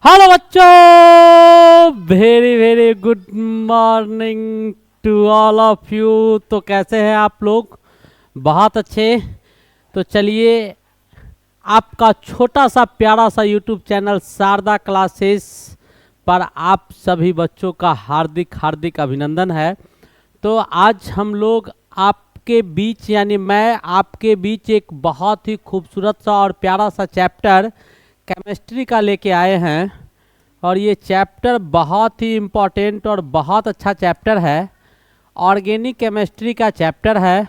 Hello बच्चों, very very good morning to all of you. तो कैसे हैं आप लोग? बहुत अच्छे। तो चलिए, आपका छोटा सा प्यारा सा यूट्यूब चैनल शारदा क्लासेस पर आप सभी बच्चों का हार्दिक हार्दिक अभिनंदन है। तो आज हम लोग आपके बीच यानी मैं आपके बीच एक बहुत ही खूबसूरत सा और प्यारा सा चैप्टर केमिस्ट्री का लेके आए हैं। और ये चैप्टर बहुत ही इम्पोर्टेंट और बहुत अच्छा चैप्टर है। ऑर्गेनिक केमिस्ट्री का चैप्टर है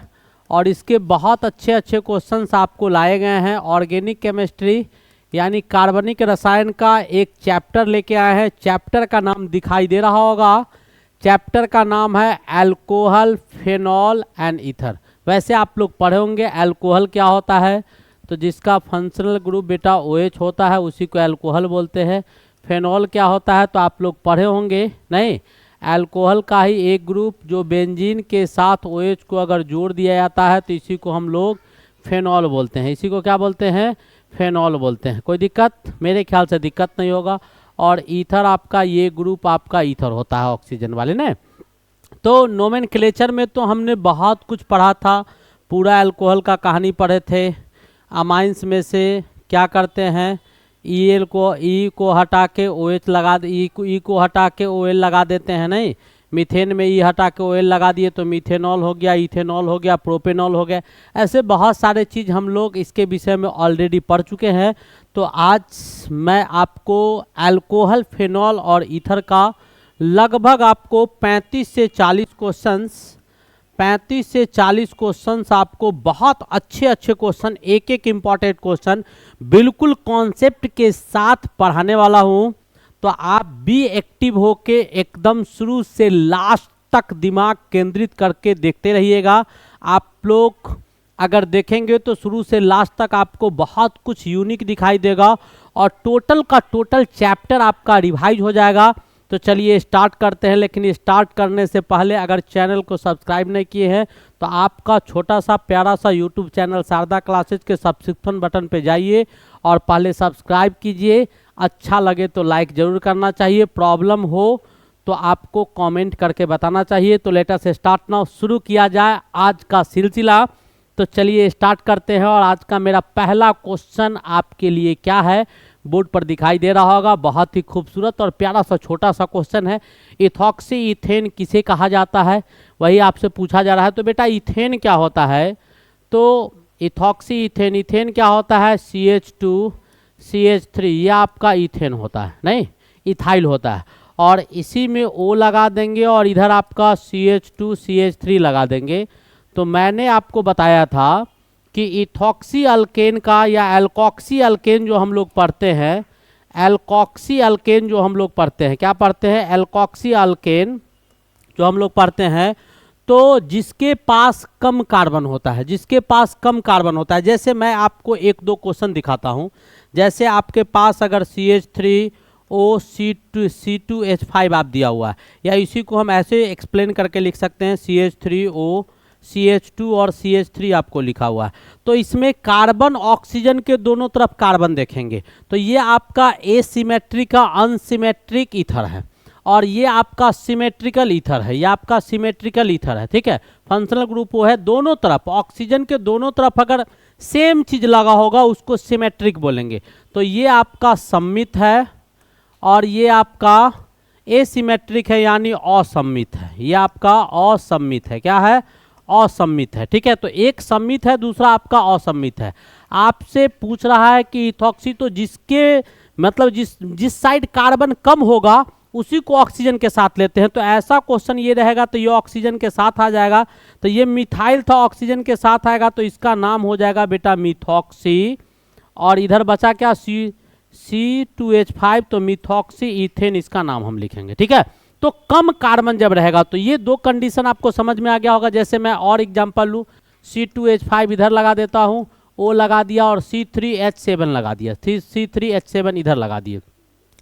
और इसके बहुत अच्छे अच्छे क्वेश्चंस आपको लाए गए हैं। ऑर्गेनिक केमिस्ट्री यानी कार्बनिक रसायन का एक चैप्टर लेके आए हैं। चैप्टर का नाम दिखाई दे रहा होगा। चैप्टर का नाम है अल्कोहल, फेनॉल एंड ईथर। वैसे आप लोग पढ़े होंगे अल्कोहल क्या होता है। तो जिसका फंक्शनल ग्रुप बेटा OH होता है उसी को अल्कोहल बोलते हैं। फेनॉल क्या होता है तो आप लोग पढ़े होंगे नहीं। अल्कोहल का ही एक ग्रुप जो बेंजीन के साथ OH को अगर जोड़ दिया जाता है तो इसी को हम लोग फेनॉल बोलते हैं। इसी को क्या बोलते हैं? फेनॉल बोलते हैं। कोई दिक्कत? मेरे ख्याल से दिक्कत नहीं होगा। और ईथर आपका ये ग्रुप आपका ईथर होता है ऑक्सीजन वाले ने। तो नोमेनक्लेचर में तो हमने बहुत कुछ पढ़ा था। पूरा अल्कोहल का कहानी पढ़े थे। अमाइंस में से क्या करते हैं, ई को हटा के OH लगा ई को हटा के OL लगा देते हैं नहीं। मीथेन में ई हटा के OL लगा दिए तो मीथेनॉल हो गया, इथेनॉल हो गया, प्रोपेनॉल हो गया। ऐसे बहुत सारे चीज़ हम लोग इसके विषय में ऑलरेडी पढ़ चुके हैं। तो आज मैं आपको अल्कोहल, फेनॉल और ईथर का लगभग आपको 35 से 40 क्वेश्चंस आपको बहुत अच्छे अच्छे क्वेश्चन, एक एक इम्पॉर्टेंट क्वेश्चन बिल्कुल कॉन्सेप्ट के साथ पढ़ाने वाला हूं। तो आप भी एक्टिव होके एकदम शुरू से लास्ट तक दिमाग केंद्रित करके देखते रहिएगा। आप लोग अगर देखेंगे तो शुरू से लास्ट तक आपको बहुत कुछ यूनिक दिखाई देगा और टोटल का टोटल चैप्टर आपका रिवाइज हो जाएगा। तो चलिए स्टार्ट करते हैं। लेकिन स्टार्ट करने से पहले अगर चैनल को सब्सक्राइब नहीं किए हैं तो आपका छोटा सा प्यारा सा यूट्यूब चैनल शारदा क्लासेज के सब्सक्रिप्शन बटन पे जाइए और पहले सब्सक्राइब कीजिए। अच्छा लगे तो लाइक ज़रूर करना चाहिए। प्रॉब्लम हो तो आपको कमेंट करके बताना चाहिए। तो लेटर से स्टार्ट नाउ, शुरू किया जाए आज का सिलसिला। तो चलिए स्टार्ट करते हैं। और आज का मेरा पहला क्वेश्चन आपके लिए क्या है, बोर्ड पर दिखाई दे रहा होगा। बहुत ही खूबसूरत और प्यारा सा छोटा सा क्वेश्चन है। इथॉक्सी ईथेन किसे कहा जाता है, वही आपसे पूछा जा रहा है। तो बेटा इथेन क्या होता है? तो इथॉक्सी ईथेन, इथेन क्या होता है? CH2 CH3, ये आपका इथेन होता है नहीं, इथाइल होता है। और इसी में O लगा देंगे और इधर आपका CH2 CH3 लगा देंगे। तो मैंने आपको बताया था कि इथॉक्सी अल्केन का या एल्कॉक्सी अल्केन जो हम लोग पढ़ते हैं, एल्कॉक्सी अल्केन जो हम लोग पढ़ते हैं, क्या पढ़ते हैं? एल्कॉक्सी अल्केन जो हम लोग पढ़ते हैं। तो जिसके पास कम कार्बन होता है, जिसके पास कम कार्बन होता है, जैसे मैं आपको एक दो क्वेश्चन दिखाता हूं। जैसे आपके पास अगर CH3O C2H5 आप दिया हुआ है, या इसी को हम ऐसे एक्सप्लेन करके लिख सकते हैं CH3O CH2 और CH3 आपको लिखा हुआ है। तो इसमें कार्बन ऑक्सीजन के दोनों तरफ कार्बन देखेंगे तो ये आपका एसिमेट्रिक का अनसिमेट्रिक ईथर है और ये आपका सिमेट्रिकल ईथर है। ये आपका सिमेट्रिकल ईथर है, ठीक है। फंक्शनल ग्रुप वो है, दोनों तरफ ऑक्सीजन के दोनों तरफ अगर सेम चीज लगा होगा उसको सिमेट्रिक बोलेंगे। तो ये आपका सम्मित है और ये आपका एसिमेट्रिक है यानी असम्मित है। ये आपका असम्मित है। क्या है? असम्मित है, ठीक है। तो एक सम्मित है, दूसरा आपका असम्मित है। आपसे पूछ रहा है कि इथॉक्सी, तो जिसके मतलब जिस साइड कार्बन कम होगा उसी को ऑक्सीजन के साथ लेते हैं। तो ऐसा क्वेश्चन ये रहेगा तो ये ऑक्सीजन के साथ आ जाएगा। तो ये मिथाइल था, ऑक्सीजन के साथ आएगा तो इसका नाम हो जाएगा बेटा मिथॉक्सी। और इधर बचा क्या? C2H5, तो मिथॉक्सी इथेन इसका नाम हम लिखेंगे, ठीक है। तो कम कार्बन जब रहेगा तो ये दो कंडीशन आपको समझ में आ गया होगा। जैसे मैं और एग्जांपल लूँ, C2H5 इधर लगा देता हूँ, O लगा दिया और C3H7 लगा दिया, C3H7 इधर लगा दिए,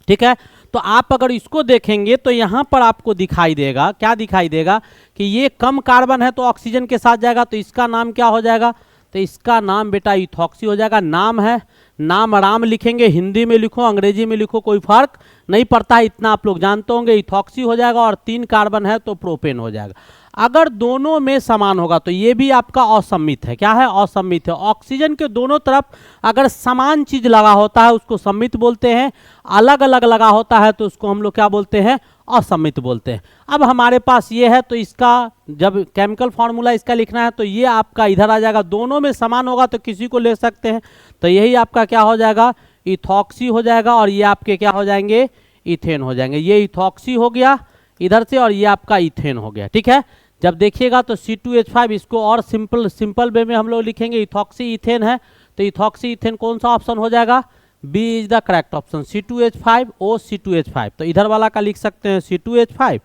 ठीक है। तो आप अगर इसको देखेंगे तो यहाँ पर आपको दिखाई देगा, क्या दिखाई देगा कि ये कम कार्बन है तो ऑक्सीजन के साथ जाएगा तो इसका नाम क्या हो जाएगा? तो इसका नाम बेटा इथॉक्सी हो जाएगा। नाम है, नाम राम लिखेंगे, हिंदी में लिखो अंग्रेजी में लिखो कोई फर्क नहीं पड़ता है, इतना आप लोग जानते होंगे। इथॉक्सी हो जाएगा और 3 कार्बन है तो प्रोपेन हो जाएगा। अगर दोनों में समान होगा तो ये भी आपका असम्मित है। क्या है? असम्मित है। ऑक्सीजन के दोनों तरफ अगर समान चीज लगा होता है उसको सम्मित बोलते हैं, अलग अलग लगा होता है तो उसको हम लोग क्या बोलते हैं? असम्मित बोलते हैं। अब हमारे पास ये है तो इसका जब केमिकल फार्मूला इसका लिखना है तो ये आपका इधर आ जाएगा। दोनों में समान होगा तो किसी को ले सकते हैं, तो यही आपका क्या हो जाएगा? इथॉक्सी हो जाएगा। और ये आपके क्या हो जाएंगे? इथेन हो जाएंगे। ये इथॉक्सी हो गया इधर से और ये आपका इथेन हो गया। ठीक है, जब देखिएगा तो C2H5 इसको और सिंपल वे में हम लोग लिखेंगे, इथॉक्सी इथेन है तो इथॉक्सी इथेन कौन सा ऑप्शन हो जाएगा? B is the correct option, C2H5 O C2H5। तो इधर वाला का लिख सकते हैं C2H5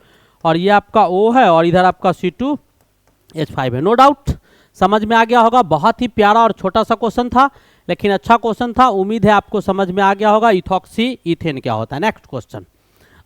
और ये आपका O है और इधर आपका C2H5 है। नो डाउट समझ में आ गया होगा। बहुत ही प्यारा और छोटा सा क्वेश्चन था लेकिन अच्छा क्वेश्चन था। उम्मीद है आपको समझ में आ गया होगा इथॉक्सी इथेन क्या होता है। नेक्स्ट क्वेश्चन,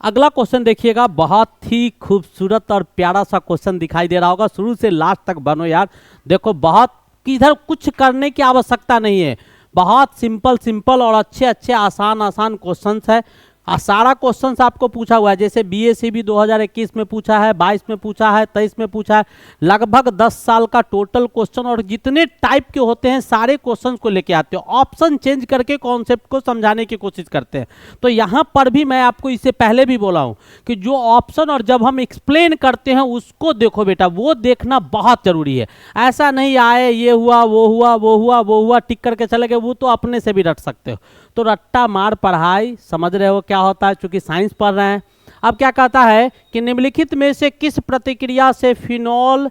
अगला क्वेश्चन देखिएगा। बहुत ही खूबसूरत और प्यारा सा क्वेश्चन दिखाई दे रहा होगा। शुरू से लास्ट तक बनो यार। देखो बहुत इधर कुछ करने की आवश्यकता नहीं है, बहुत सिंपल और अच्छे आसान क्वेश्चंस है। सारा क्वेश्चंस आपको पूछा हुआ है, जैसे BACB 2021 में पूछा है, 22 में पूछा है, 23 में पूछा है। लगभग 10 साल का टोटल क्वेश्चन और जितने टाइप के होते हैं सारे क्वेश्चंस को लेके आते हो। ऑप्शन चेंज करके कॉन्सेप्ट को समझाने की कोशिश करते हैं। तो यहाँ पर भी मैं आपको इससे पहले भी बोला हूँ कि जो ऑप्शन और जब हम एक्सप्लेन करते हैं उसको देखो बेटा, वो देखना बहुत जरूरी है। ऐसा नहीं आए ये हुआ वो हुआ वो हुआ वो हुआ टिक करके चले गए, वो तो अपने से भी रट सकते हो। तो रट्टा मार पढ़ाई, समझ रहे हो क्या होता है, चूंकि साइंस पढ़ रहे हैं। अब क्या कहता है कि निम्नलिखित में से किस प्रतिक्रिया से फिनॉल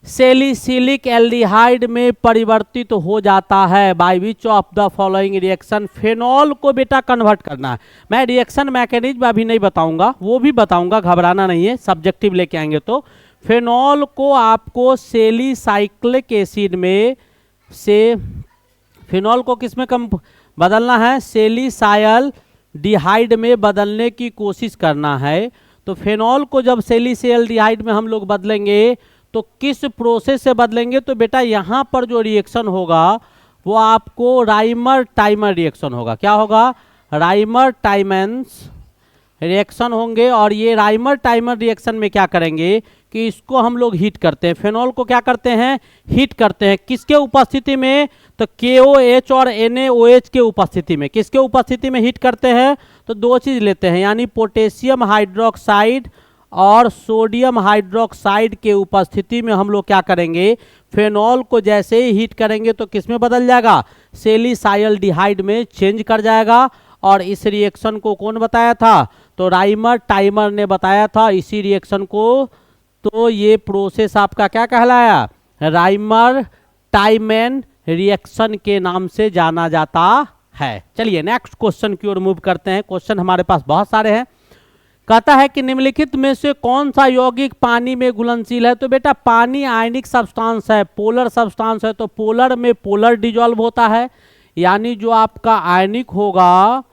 सैलिसिलिक एल्डिहाइड में परिवर्तित हो जाता है? By which of the following reaction? Phenol को बेटा कन्वर्ट करना है। मैं रिएक्शन मैकेनिज्म अभी नहीं बताऊंगा, वो भी बताऊंगा, घबराना नहीं है, सब्जेक्टिव लेके आएंगे। तो फेनॉल को आपको सैलिसाइक्लिक एसिड में से फिनॉल को किस में कम बदलना है? सैलिसाइल डिहाइड में बदलने की कोशिश करना है। तो फेनॉल को जब सैलिसाइल डिहाइड में हम लोग बदलेंगे तो किस प्रोसेस से बदलेंगे? तो बेटा यहाँ पर जो रिएक्शन होगा वो आपको राइमर टाइमर रिएक्शन होगा। क्या होगा? राइमर टाइमेंस रिएक्शन होंगे। और ये राइमर टाइमर रिएक्शन में क्या करेंगे कि इसको हम लोग हीट करते हैं। फेनॉल को क्या करते हैं? हीट करते हैं। किसके उपस्थिति में? तो KOH और NaOH के उपस्थिति में। किसके उपस्थिति में हीट करते हैं? तो दो चीज लेते हैं, यानी पोटेशियम हाइड्रोक्साइड और सोडियम हाइड्रोक्साइड के उपस्थिति में हम लोग क्या करेंगे? फेनॉल को जैसे ही हीट करेंगे तो किस में बदल जाएगा? सैलिसाइल डिहाइड में चेंज कर जाएगा। और इस रिएक्शन को कौन बताया था? तो राइमर टाइमर ने बताया था इसी रिएक्शन को। तो ये प्रोसेस आपका क्या कहलाया? राइमर टाइमन रिएक्शन के नाम से जाना जाता है। चलिए नेक्स्ट क्वेश्चन की ओर मूव करते हैं। क्वेश्चन हमारे पास बहुत सारे हैं। कहता है कि निम्नलिखित में से कौन सा यौगिक पानी में घुलनशील है? तो बेटा पानी आयनिक सब्सटेंस है, पोलर सब्सटेंस है, तो पोलर में पोलर डिजॉल्व होता है, यानी जो आपका आयनिक होगा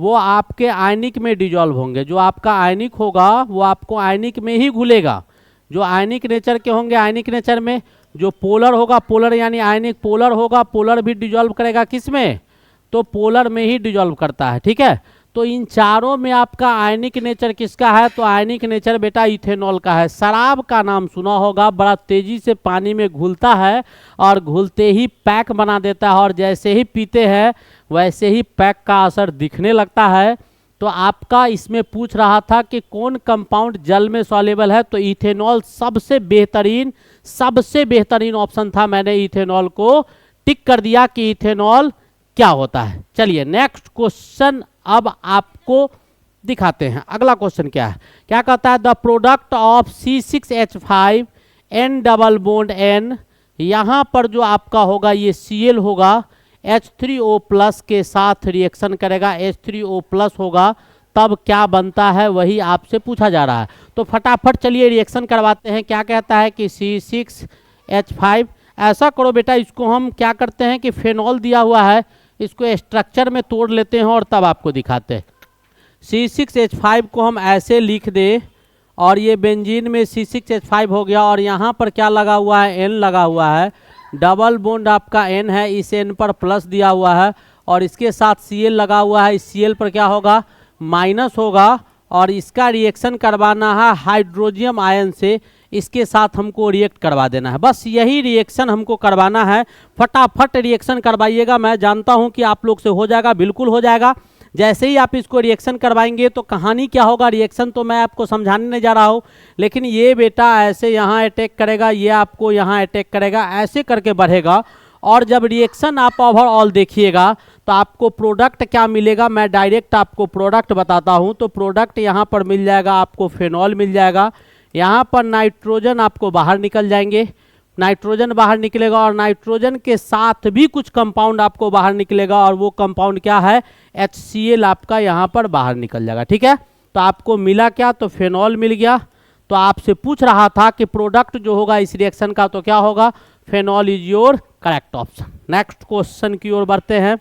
वो आपके आयनिक में डिजॉल्व होंगे। जो आपका आयनिक होगा वो आपको आयनिक में ही घुलेगा। जो आयनिक नेचर के होंगे आयनिक नेचर में, जो पोलर होगा पोलर यानी आयनिक पोलर होगा, पोलर भी डिजॉल्व करेगा किस में? तो पोलर में ही डिजॉल्व करता है। ठीक है, तो इन चारों में आपका आयनिक नेचर किसका है? तो आयनिक नेचर बेटा इथेनॉल का है। शराब का नाम सुना होगा, बड़ा तेजी से पानी में घुलता है और घुलते ही पैक बना देता है, और जैसे ही पीते हैं वैसे ही पैक का असर दिखने लगता है। तो आपका इसमें पूछ रहा था कि कौन कंपाउंड जल में सॉल्युबल है? तो इथेनॉल सबसे बेहतरीन ऑप्शन था। मैंने इथेनॉल को टिक कर दिया कि इथेनॉल क्या होता है। चलिए नेक्स्ट क्वेश्चन अब आपको दिखाते हैं। अगला क्वेश्चन क्या है? क्या कहता है? The product of C6H5 N double bond N, यहाँ पर जो आपका होगा ये Cl होगा, H3O+ के साथ रिएक्शन करेगा, H3O+ होगा, तब क्या बनता है वही आपसे पूछा जा रहा है। तो फटाफट चलिए रिएक्शन करवाते हैं। क्या कहता है कि C6H5, ऐसा करो बेटा इसको हम क्या करते हैं कि फेनॉल दिया हुआ है इसको स्ट्रक्चर में तोड़ लेते हैं और तब आपको दिखाते हैं। C6H5 को हम ऐसे लिख दे और ये बेंजीन में C6H5 हो गया, और यहाँ पर क्या लगा हुआ है? N लगा हुआ है। डबल बॉन्ड आपका N है, इस N पर प्लस दिया हुआ है और इसके साथ Cl लगा हुआ है, इस Cl पर क्या होगा, माइनस होगा और इसका रिएक्शन करवाना है हाइड्रोजियम आयन से, इसके साथ हमको रिएक्ट करवा देना है। बस यही रिएक्शन हमको करवाना है, फटाफट रिएक्शन करवाइएगा। मैं जानता हूं कि आप लोग से हो जाएगा, बिल्कुल हो जाएगा। जैसे ही आप इसको रिएक्शन करवाएंगे तो कहानी क्या होगा, रिएक्शन तो मैं आपको समझाने नहीं जा रहा हूँ, लेकिन ये बेटा ऐसे यहाँ अटैक करेगा, ये आपको यहाँ अटैक करेगा, ऐसे करके बढ़ेगा। और जब रिएक्शन आप ओवरऑल देखिएगा तो आपको प्रोडक्ट क्या मिलेगा, मैं डायरेक्ट आपको प्रोडक्ट बताता हूँ। तो प्रोडक्ट यहाँ पर मिल जाएगा आपको, फेनॉल मिल जाएगा, यहाँ पर नाइट्रोजन आपको बाहर निकल जाएंगे, नाइट्रोजन बाहर निकलेगा और नाइट्रोजन के साथ भी कुछ कंपाउंड आपको बाहर निकलेगा और वो कंपाउंड क्या है, HCl आपका यहाँ पर बाहर निकल जाएगा। ठीक है, तो आपको मिला क्या, तो फेनॉल मिल गया। तो आपसे पूछ रहा था कि प्रोडक्ट जो होगा इस रिएक्शन का तो क्या होगा, phenol is your correct option. Next question की ओर बढ़ते हैं।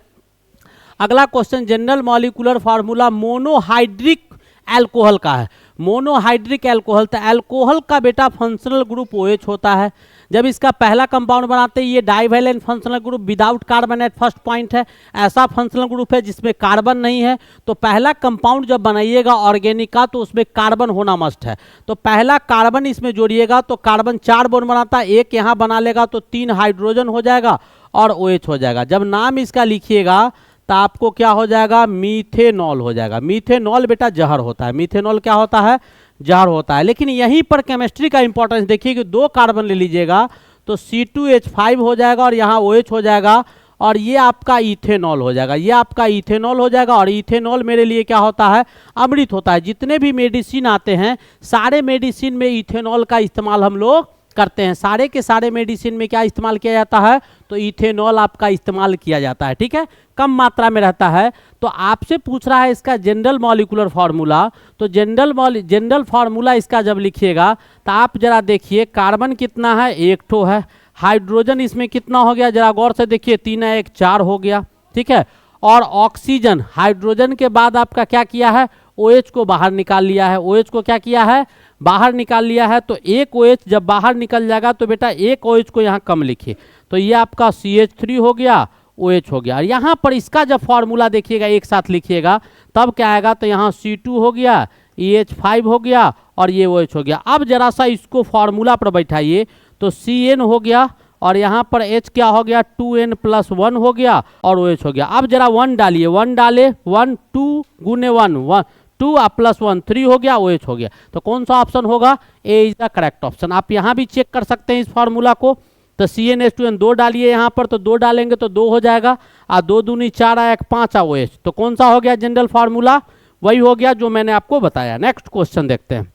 अगला question general molecular formula monohydric alcohol का है। मोनोहाइड्रिक एल्कोहल, तो एल्कोहल का बेटा फंक्शनल ग्रुप OH होता है। जब इसका पहला कंपाउंड बनाते हैं ये divalent functional group without carbon at first point है, ऐसा फंक्शनल ग्रुप है जिसमें कार्बन नहीं है। तो पहला कंपाउंड जब बनाइएगा ऑर्गेनिक का तो उसमें कार्बन होना मस्ट है। तो पहला कार्बन इसमें जोड़िएगा तो कार्बन 4 बॉन्ड बनाता है, एक यहाँ बना लेगा तो 3 हाइड्रोजन हो जाएगा और OH हो जाएगा। जब नाम इसका लिखिएगा तो आपको क्या हो जाएगा, मीथेनॉल हो जाएगा। मीथेनॉल बेटा जहर होता है, मीथेनॉल क्या होता है, जहर होता है। लेकिन यहीं पर केमिस्ट्री का इंपॉर्टेंस देखिए कि 2 कार्बन ले लीजिएगा तो C2H5 हो जाएगा और यहाँ OH हो जाएगा और ये आपका इथेनॉल हो जाएगा, ये आपका इथेनॉल हो जाएगा। और इथेनॉल मेरे लिए क्या होता है, अमृत होता है। जितने भी मेडिसिन आते हैं सारे मेडिसिन में इथेनॉल का इस्तेमाल हम लोग करते हैं, सारे के सारे मेडिसिन में क्या इस्तेमाल किया जाता है, तो इथेनॉल आपका इस्तेमाल किया जाता है। ठीक है, कम मात्रा में रहता है। तो आपसे पूछ रहा है इसका जनरल मॉलिक्यूलर फार्मूला, तो जनरल फार्मूला इसका जब लिखिएगा तो आप जरा देखिए कार्बन कितना है, 1 ठो है, हाइड्रोजन इसमें कितना हो गया, जरा गौर से देखिए, 3 है 1 4 हो गया। ठीक है, और ऑक्सीजन हाइड्रोजन के बाद आपका क्या किया है, OH को बाहर निकाल लिया है, OH को क्या किया है, बाहर निकाल लिया है। तो एक OH जब बाहर निकल जाएगा तो बेटा एक OH को यहाँ कम लिखिए, तो ये आपका CH3 हो गया, OH हो गया। और यहाँ पर इसका जब फॉर्मूला देखिएगा एक साथ लिखिएगा तब क्या आएगा, तो यहाँ C2 हो गया, EH5 हो गया और ये OH हो गया। अब जरा सा इसको फॉर्मूला पर बैठाइए तो CN हो गया और यहाँ पर H क्या हो गया, 2N+1 हो गया और OH हो गया। अब जरा 1 डालिए, 1 डाले, 1 2 गुने 1 2 +1 3 हो गया, OH हो गया। तो कौन सा ऑप्शन होगा, ए इज द करेक्ट ऑप्शन। आप यहाँ भी चेक कर सकते हैं इस फार्मूला को। तो CnH2n 2 डालिए यहाँ पर, तो 2 डालेंगे तो 2 हो जाएगा और 2 दूनी 4 आया 5 आ OH। तो कौन सा हो गया जनरल फार्मूला, वही हो गया जो मैंने आपको बताया। नेक्स्ट क्वेश्चन देखते हैं।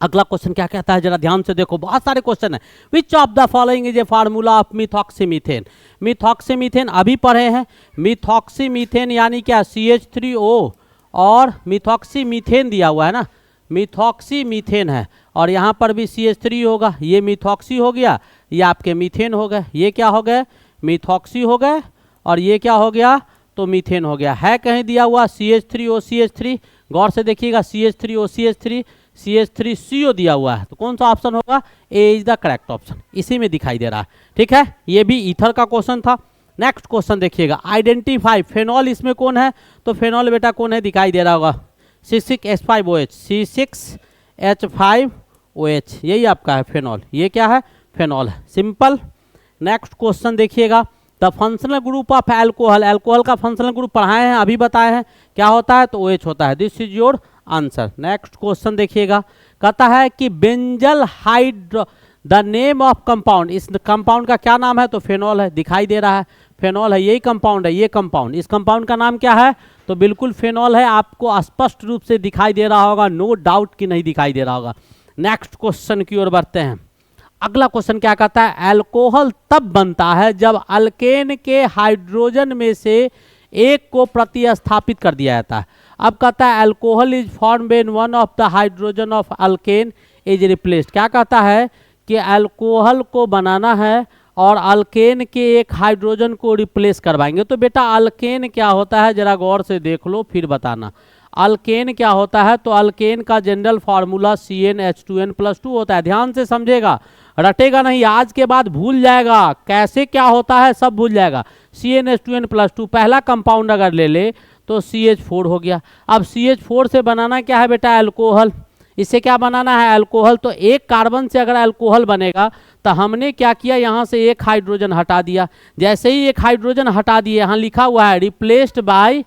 अगला क्वेश्चन क्या कहता है, जरा ध्यान से देखो, बहुत सारे क्वेश्चन है। Which of the following is a formula of methoxymethane. Methoxymethane अभी पढ़े हैं, मिथॉक्सीमीथेन यानी क्या, CH3O और मिथॉक्सीमीथेन दिया हुआ है ना, मिथॉक्सीमीथेन है और यहाँ पर भी CH3 होगा, ये मिथॉक्सी हो गया, ये आपके मीथेन हो गए, ये क्या हो गए, मिथॉक्सी हो गए और ये क्या हो गया, तो मीथेन हो गया। है कहीं दिया हुआ CH3O CH3, गौर से देखिएगा, CH3O CH3 CH3CO दिया हुआ है। तो कौन सा ऑप्शन होगा, ए इज द करेक्ट ऑप्शन, इसी में दिखाई दे रहा है। ठीक है, ये भी ईथर का क्वेश्चन था। नेक्स्ट क्वेश्चन देखिएगा, आइडेंटिफाई फेनॉल, इसमें कौन है, तो फेनॉल बेटा कौन है, दिखाई दे रहा होगा, C6H5OH, C6H5OH, यही आपका है फेनॉल, ये क्या है, फेनॉल है, सिंपल। नेक्स्ट क्वेश्चन देखिएगा, the functional group of alcohol, alcohol का फंक्शनल ग्रुप पढ़ाए हैं, अभी बताए हैं, क्या होता है, तो OH होता है। This is your answer. Next question देखिएगा, कहता है कि benzyl hydro, the name of compound, इस कंपाउंड का क्या नाम है, तो फेनॉल है, दिखाई दे रहा है, फेनॉल है, यही कंपाउंड है, ये कंपाउंड, इस कंपाउंड का नाम क्या है, तो बिल्कुल फेनॉल है। आपको स्पष्ट रूप से दिखाई दे रहा होगा, नो डाउट कि नहीं दिखाई दे रहा होगा। नेक्स्ट क्वेश्चन की ओर बढ़ते हैं। अगला क्वेश्चन क्या कहता है, एल्कोहल तब बनता है जब अल्केन के हाइड्रोजन में से एक को प्रतिस्थापित कर दिया जाता है। अब कहता है alcohol is form when one of the hydrogen of alkane is replaced. क्या कहता है कि अल्कोहल को बनाना है और अल्केन के एक हाइड्रोजन को रिप्लेस करवाएंगे। तो बेटा अल्केन क्या होता है, जरा गौर से देख लो फिर बताना। अल्केन क्या होता है, तो अल्केन का जनरल फार्मूला CnH2n+2 होता है। ध्यान से समझेगा, रटेगा नहीं, आज के बाद भूल जाएगा कैसे क्या होता है, सब भूल जाएगा। CnH2n+2 पहला कंपाउंड अगर ले ले तो CH4 हो गया। अब CH4 से बनाना क्या है बेटा, अल्कोहल। इससे क्या बनाना है, अल्कोहल। तो एक कार्बन से अगर अल्कोहल बनेगा तो हमने क्या किया, यहाँ से एक हाइड्रोजन हटा दिया। जैसे ही एक हाइड्रोजन हटा दिए, यहाँ लिखा हुआ है रिप्लेस्ड बाय,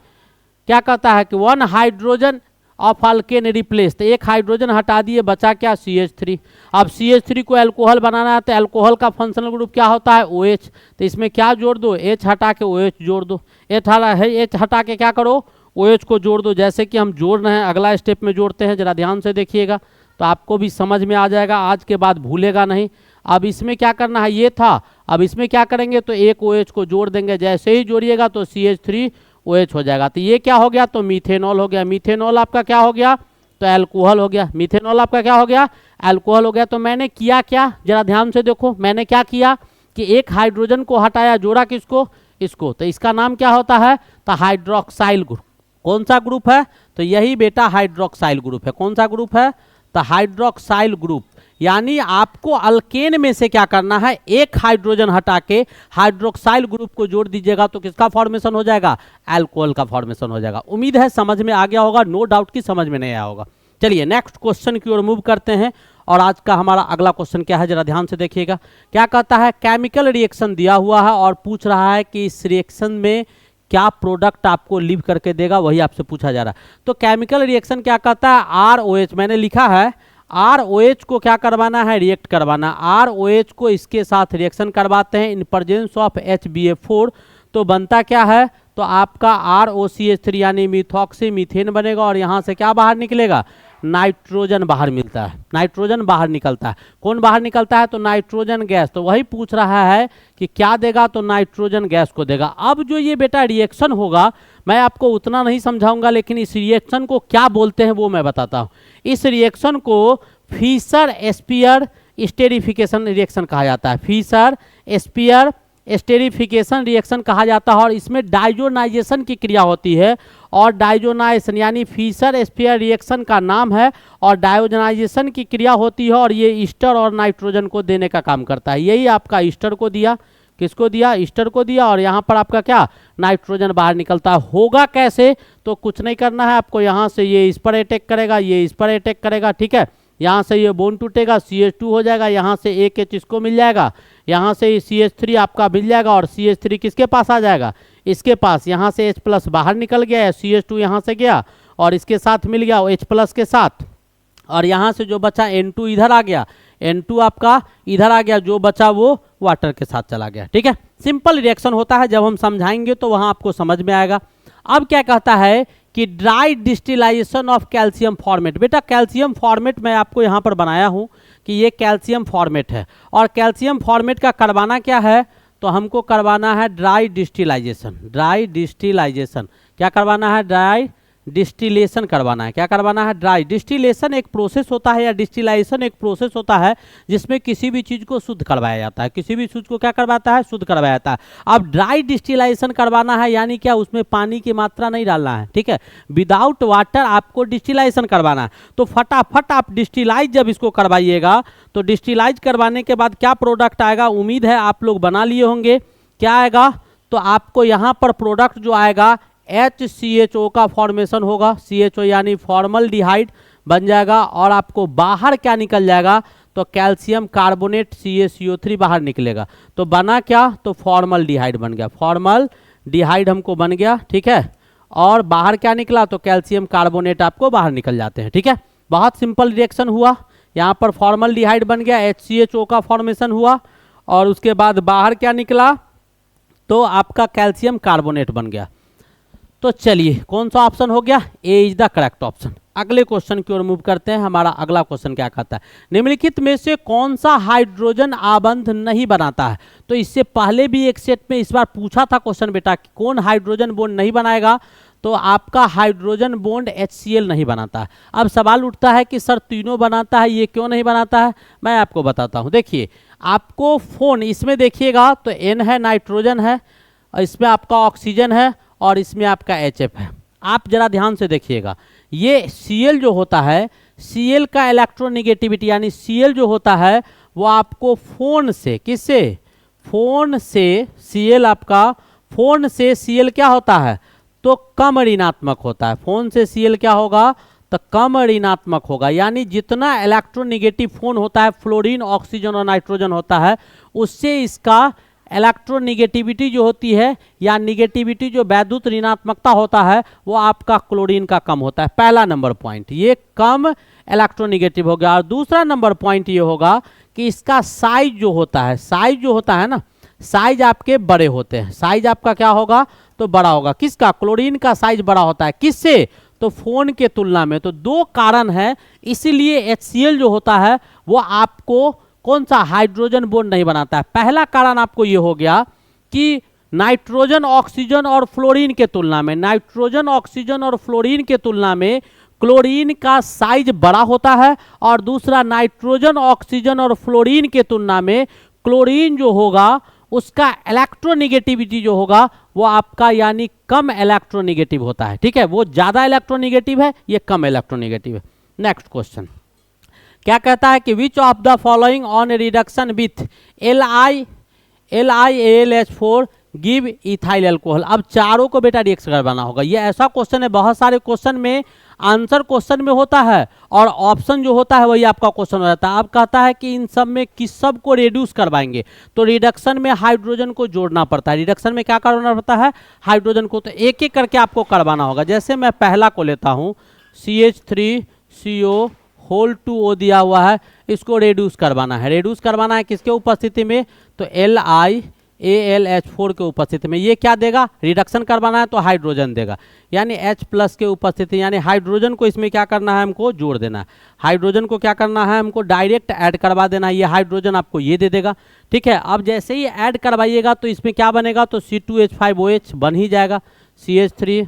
क्या कहता है कि 1 हाइड्रोजन ऑफ अल्केन रिप्लेस, तो एक हाइड्रोजन हटा दिए, बचा क्या, CH3। अब CH3 को अल्कोहल बनाना है तो अल्कोहल का फंक्शनल ग्रुप क्या होता है, OH। तो इसमें क्या जोड़ दो, H हटा के OH जोड़ दो। H हटा के क्या करो, OH को जोड़ दो। जैसे कि हम जोड़ रहे हैं, अगला स्टेप में जोड़ते हैं, जरा ध्यान से देखिएगा तो आपको भी समझ में आ जाएगा, आज के बाद भूलेगा नहीं। अब इसमें क्या करना है, ये था, अब इसमें क्या करेंगे तो एक OH को जोड़ देंगे। जैसे ही जोड़िएगा तो CH3OH हो जाएगा। तो ये क्या हो गया, तो मीथेनॉल हो गया। मीथेनॉल आपका क्या हो गया, तो अल्कोहल हो गया। मीथेनॉल आपका क्या हो गया, अल्कोहल हो गया। तो मैंने किया क्या, जरा ध्यान से देखो, मैंने क्या किया कि एक हाइड्रोजन को हटाया, जोड़ा किसको, इसको। तो इसका नाम क्या होता है, तो हाइड्रोक्साइल ग्रुप। कौन सा ग्रुप है, तो यही बेटा हाइड्रोक्साइल ग्रुप है। कौन सा ग्रुप है, तो हाइड्रोक्साइल ग्रुप। यानी आपको अल्केन में से क्या करना है, एक हाइड्रोजन हटा के हाइड्रोक्साइल ग्रुप को जोड़ दीजिएगा तो किसका फॉर्मेशन हो जाएगा, अल्कोहल का फॉर्मेशन हो जाएगा। उम्मीद है समझ में आ गया होगा, नो डाउट कि समझ में नहीं आया होगा। चलिए नेक्स्ट क्वेश्चन की ओर मूव करते हैं। और आज का हमारा अगला क्वेश्चन क्या है, जरा ध्यान से देखिएगा। क्या कहता है, केमिकल रिएक्शन दिया हुआ है और पूछ रहा है कि इस रिएक्शन में क्या प्रोडक्ट आपको लीव करके देगा, वही आपसे पूछा जा रहा है। तो केमिकल रिएक्शन क्या कहता है, ROH, मैंने लिखा है ROH को क्या करवाना है, रिएक्ट करवाना। ROH को इसके साथ रिएक्शन करवाते हैं इन प्रेजेंस ऑफ HBA4, तो बनता क्या है, तो आपका ROCH3 यानी मिथॉक्सी मीथेन बनेगा। और यहाँ से क्या बाहर निकलेगा, नाइट्रोजन बाहर मिलता है, नाइट्रोजन बाहर निकलता है। कौन बाहर निकलता है, तो नाइट्रोजन गैस। तो वही पूछ रहा है कि क्या देगा, तो नाइट्रोजन गैस को देगा। अब जो ये बेटा रिएक्शन होगा, मैं आपको उतना नहीं समझाऊंगा, लेकिन इस रिएक्शन को क्या बोलते हैं वो मैं बताता हूँ। इस रिएक्शन को फिशर एस्पियर स्टेरिफिकेशन रिएक्शन कहा जाता है। फिशर एस्पियर स्टेरिफिकेशन रिएक्शन कहा जाता है। और इसमें डाइजोनाइजेशन की क्रिया होती है। और डाइजोनाइजेशन यानी फिशर एस्पियर रिएक्शन का नाम है, और डाइजोनाइजेशन की क्रिया होती है। और ये ईस्टर और नाइट्रोजन को देने का काम करता है। यही आपका ईस्टर को दिया, किसको दिया, ईस्टर को दिया। और यहाँ पर आपका क्या, नाइट्रोजन बाहर निकलता है। होगा कैसे, तो कुछ नहीं करना है आपको, यहाँ से ये इस पर अटैक करेगा, ये इस पर अटैक करेगा, ठीक है। यहाँ से ये बोन टूटेगा, CH2 हो जाएगा, यहाँ से एक H इसको मिल जाएगा, यहाँ से CH3 आपका मिल जाएगा। और CH3 किसके पास आ जाएगा, इसके पास। यहाँ से H+ बाहर निकल गया है, CH2 यहाँ से गया और इसके साथ मिल गया H+ के साथ। और यहाँ से जो बचा N2 इधर आ गया, N2 आपका इधर आ गया, जो बचा वो वाटर के साथ चला गया, ठीक है। सिंपल रिएक्शन होता है, जब हम समझाएंगे तो वहाँ आपको समझ में आएगा। अब क्या कहता है कि ड्राई डिस्टिलाइजेशन ऑफ कैल्शियम फॉर्मेट। बेटा कैल्शियम फॉर्मेट मैं आपको यहाँ पर बनाया हूँ कि ये कैल्शियम फॉर्मेट है। और कैल्शियम फॉर्मेट का करवाना क्या है, तो हमको करवाना है ड्राई डिस्टिलाइजेशन। ड्राई डिस्टिलाइजेशन क्या करवाना है, ड्राई डिस्टिलेशन करवाना है। क्या करवाना है, ड्राई डिस्टिलेशन एक प्रोसेस होता है, या डिस्टिलाइजेशन एक प्रोसेस होता है जिसमें किसी भी चीज़ को शुद्ध करवाया जाता है। किसी भी चीज़ को क्या करवाता है, शुद्ध करवाया जाता है। अब ड्राई डिस्टिलाइजेशन करवाना है यानी क्या, उसमें पानी की मात्रा नहीं डालना है, ठीक है। विदाउट वाटर आपको डिस्टिलाइजेशन करवाना है। तो फटाफट आप डिस्टिलाइज जब इसको करवाइएगा तो डिस्टिलाइज करवाने के बाद क्या प्रोडक्ट आएगा, उम्मीद है आप लोग बना लिए होंगे। क्या आएगा, तो आपको यहाँ पर प्रोडक्ट जो आएगा HCHO का फॉर्मेशन होगा। CHO यानी फॉर्मल्डिहाइड बन जाएगा। और आपको बाहर क्या निकल जाएगा, तो कैल्शियम कार्बोनेट CaCO3 बाहर निकलेगा। तो बना क्या, तो फॉर्मल्डिहाइड बन गया। फॉर्मल्डिहाइड हमको बन गया, ठीक है। और बाहर क्या निकला, तो कैल्शियम कार्बोनेट आपको बाहर निकल जाते हैं, ठीक है। बहुत सिंपल रिएक्शन हुआ। यहाँ पर फॉर्मल्डिहाइड बन गया, HCHO का फॉर्मेशन हुआ। और उसके बाद बाहर क्या निकला, तो आपका कैल्शियम कार्बोनेट बन गया। तो चलिए कौन सा ऑप्शन हो गया, ए इज द करेक्ट ऑप्शन। अगले क्वेश्चन की ओर मूव करते हैं। हमारा अगला क्वेश्चन क्या कहता है, निम्नलिखित में से कौन सा हाइड्रोजन आबंध नहीं बनाता है। तो इससे पहले भी एक सेट में इस बार पूछा था क्वेश्चन बेटा कि कौन हाइड्रोजन बॉन्ड नहीं बनाएगा, तो आपका हाइड्रोजन बॉन्ड HCl नहीं बनाता है। अब सवाल उठता है कि सर तीनों बनाता है, ये क्यों नहीं बनाता है। मैं आपको बताता हूँ। देखिए आपको फोन इसमें देखिएगा तो N है, नाइट्रोजन है, इसमें आपका ऑक्सीजन है और इसमें आपका HF है। आप जरा ध्यान से देखिएगा, ये Cl जो होता है, Cl का इलेक्ट्रोनिगेटिविटी यानी Cl जो होता है वो आपको फोन से, किससे, फोन से Cl आपका, फोन से Cl क्या होता है, तो कम ऋणात्मक होता है। फोन से Cl क्या होगा, तो कम ऋणात्मक होगा। यानी जितना इलेक्ट्रोनिगेटिव फोन होता है, फ्लोरीन, ऑक्सीजन और नाइट्रोजन होता है, उससे इसका इलेक्ट्रोनिगेटिविटी जो होती है या निगेटिविटी जो वैद्युत ऋणात्मकता होता है वो आपका क्लोरीन का कम होता है। पहला नंबर पॉइंट ये कम इलेक्ट्रोनिगेटिव हो गया। और दूसरा नंबर पॉइंट ये होगा कि इसका साइज जो होता है, साइज जो होता है ना, साइज आपके बड़े होते हैं। साइज आपका क्या होगा, तो बड़ा होगा। किसका, क्लोरीन का साइज बड़ा होता है। किससे, तो फोन के तुलना में। तो दो कारण है, इसीलिए HCl जो होता है वो आपको कौन सा, हाइड्रोजन बॉन्ड नहीं बनाता है। पहला कारण आपको ये हो गया कि नाइट्रोजन, ऑक्सीजन और फ्लोरीन के तुलना में, नाइट्रोजन, ऑक्सीजन और फ्लोरीन के तुलना में क्लोरीन का साइज बड़ा होता है। और दूसरा, नाइट्रोजन, ऑक्सीजन और फ्लोरीन के तुलना में क्लोरीन जो होगा उसका इलेक्ट्रोनिगेटिविटी जो होगा वो आपका यानी कम इलेक्ट्रोनिगेटिव होता है। ठीक है, वो ज्यादा इलेक्ट्रोनिगेटिव है, ये कम इलेक्ट्रोनिगेटिव है। नेक्स्ट क्वेश्चन क्या कहता है कि विच of the following on reduction with LiAlH4 give ethyl alcohol. अब चारों को बेटा रिएक्ट करवाना होगा। ये ऐसा क्वेश्चन है, बहुत सारे क्वेश्चन में आंसर क्वेश्चन में होता है और ऑप्शन जो होता है वही आपका क्वेश्चन हो जाता है। अब कहता है कि इन सब में किस सब को रिड्यूस करवाएंगे, तो रिडक्शन में हाइड्रोजन को जोड़ना पड़ता है। रिडक्शन में क्या करना पड़ता है, हाइड्रोजन को। तो एक एक करके आपको करवाना होगा। जैसे मैं पहला को लेता हूँ, CH3CO होल 2O दिया हुआ है, इसको रेड्यूस करवाना है। रेड्यूस करवाना है किसके उपस्थिति में, तो LiAlH4 के उपस्थिति में। ये क्या देगा, रिडक्शन करवाना है तो हाइड्रोजन देगा, यानी H+ के उपस्थिति, यानी हाइड्रोजन को इसमें क्या करना है, हमको जोड़ देना है। हाइड्रोजन को क्या करना है, हमको डायरेक्ट ऐड करवा देना है। ये हाइड्रोजन आपको ये दे देगा। ठीक है, अब जैसे ही ऐड करवाइएगा तो इसमें क्या बनेगा, तो C2H5OH बन ही जाएगा। CH3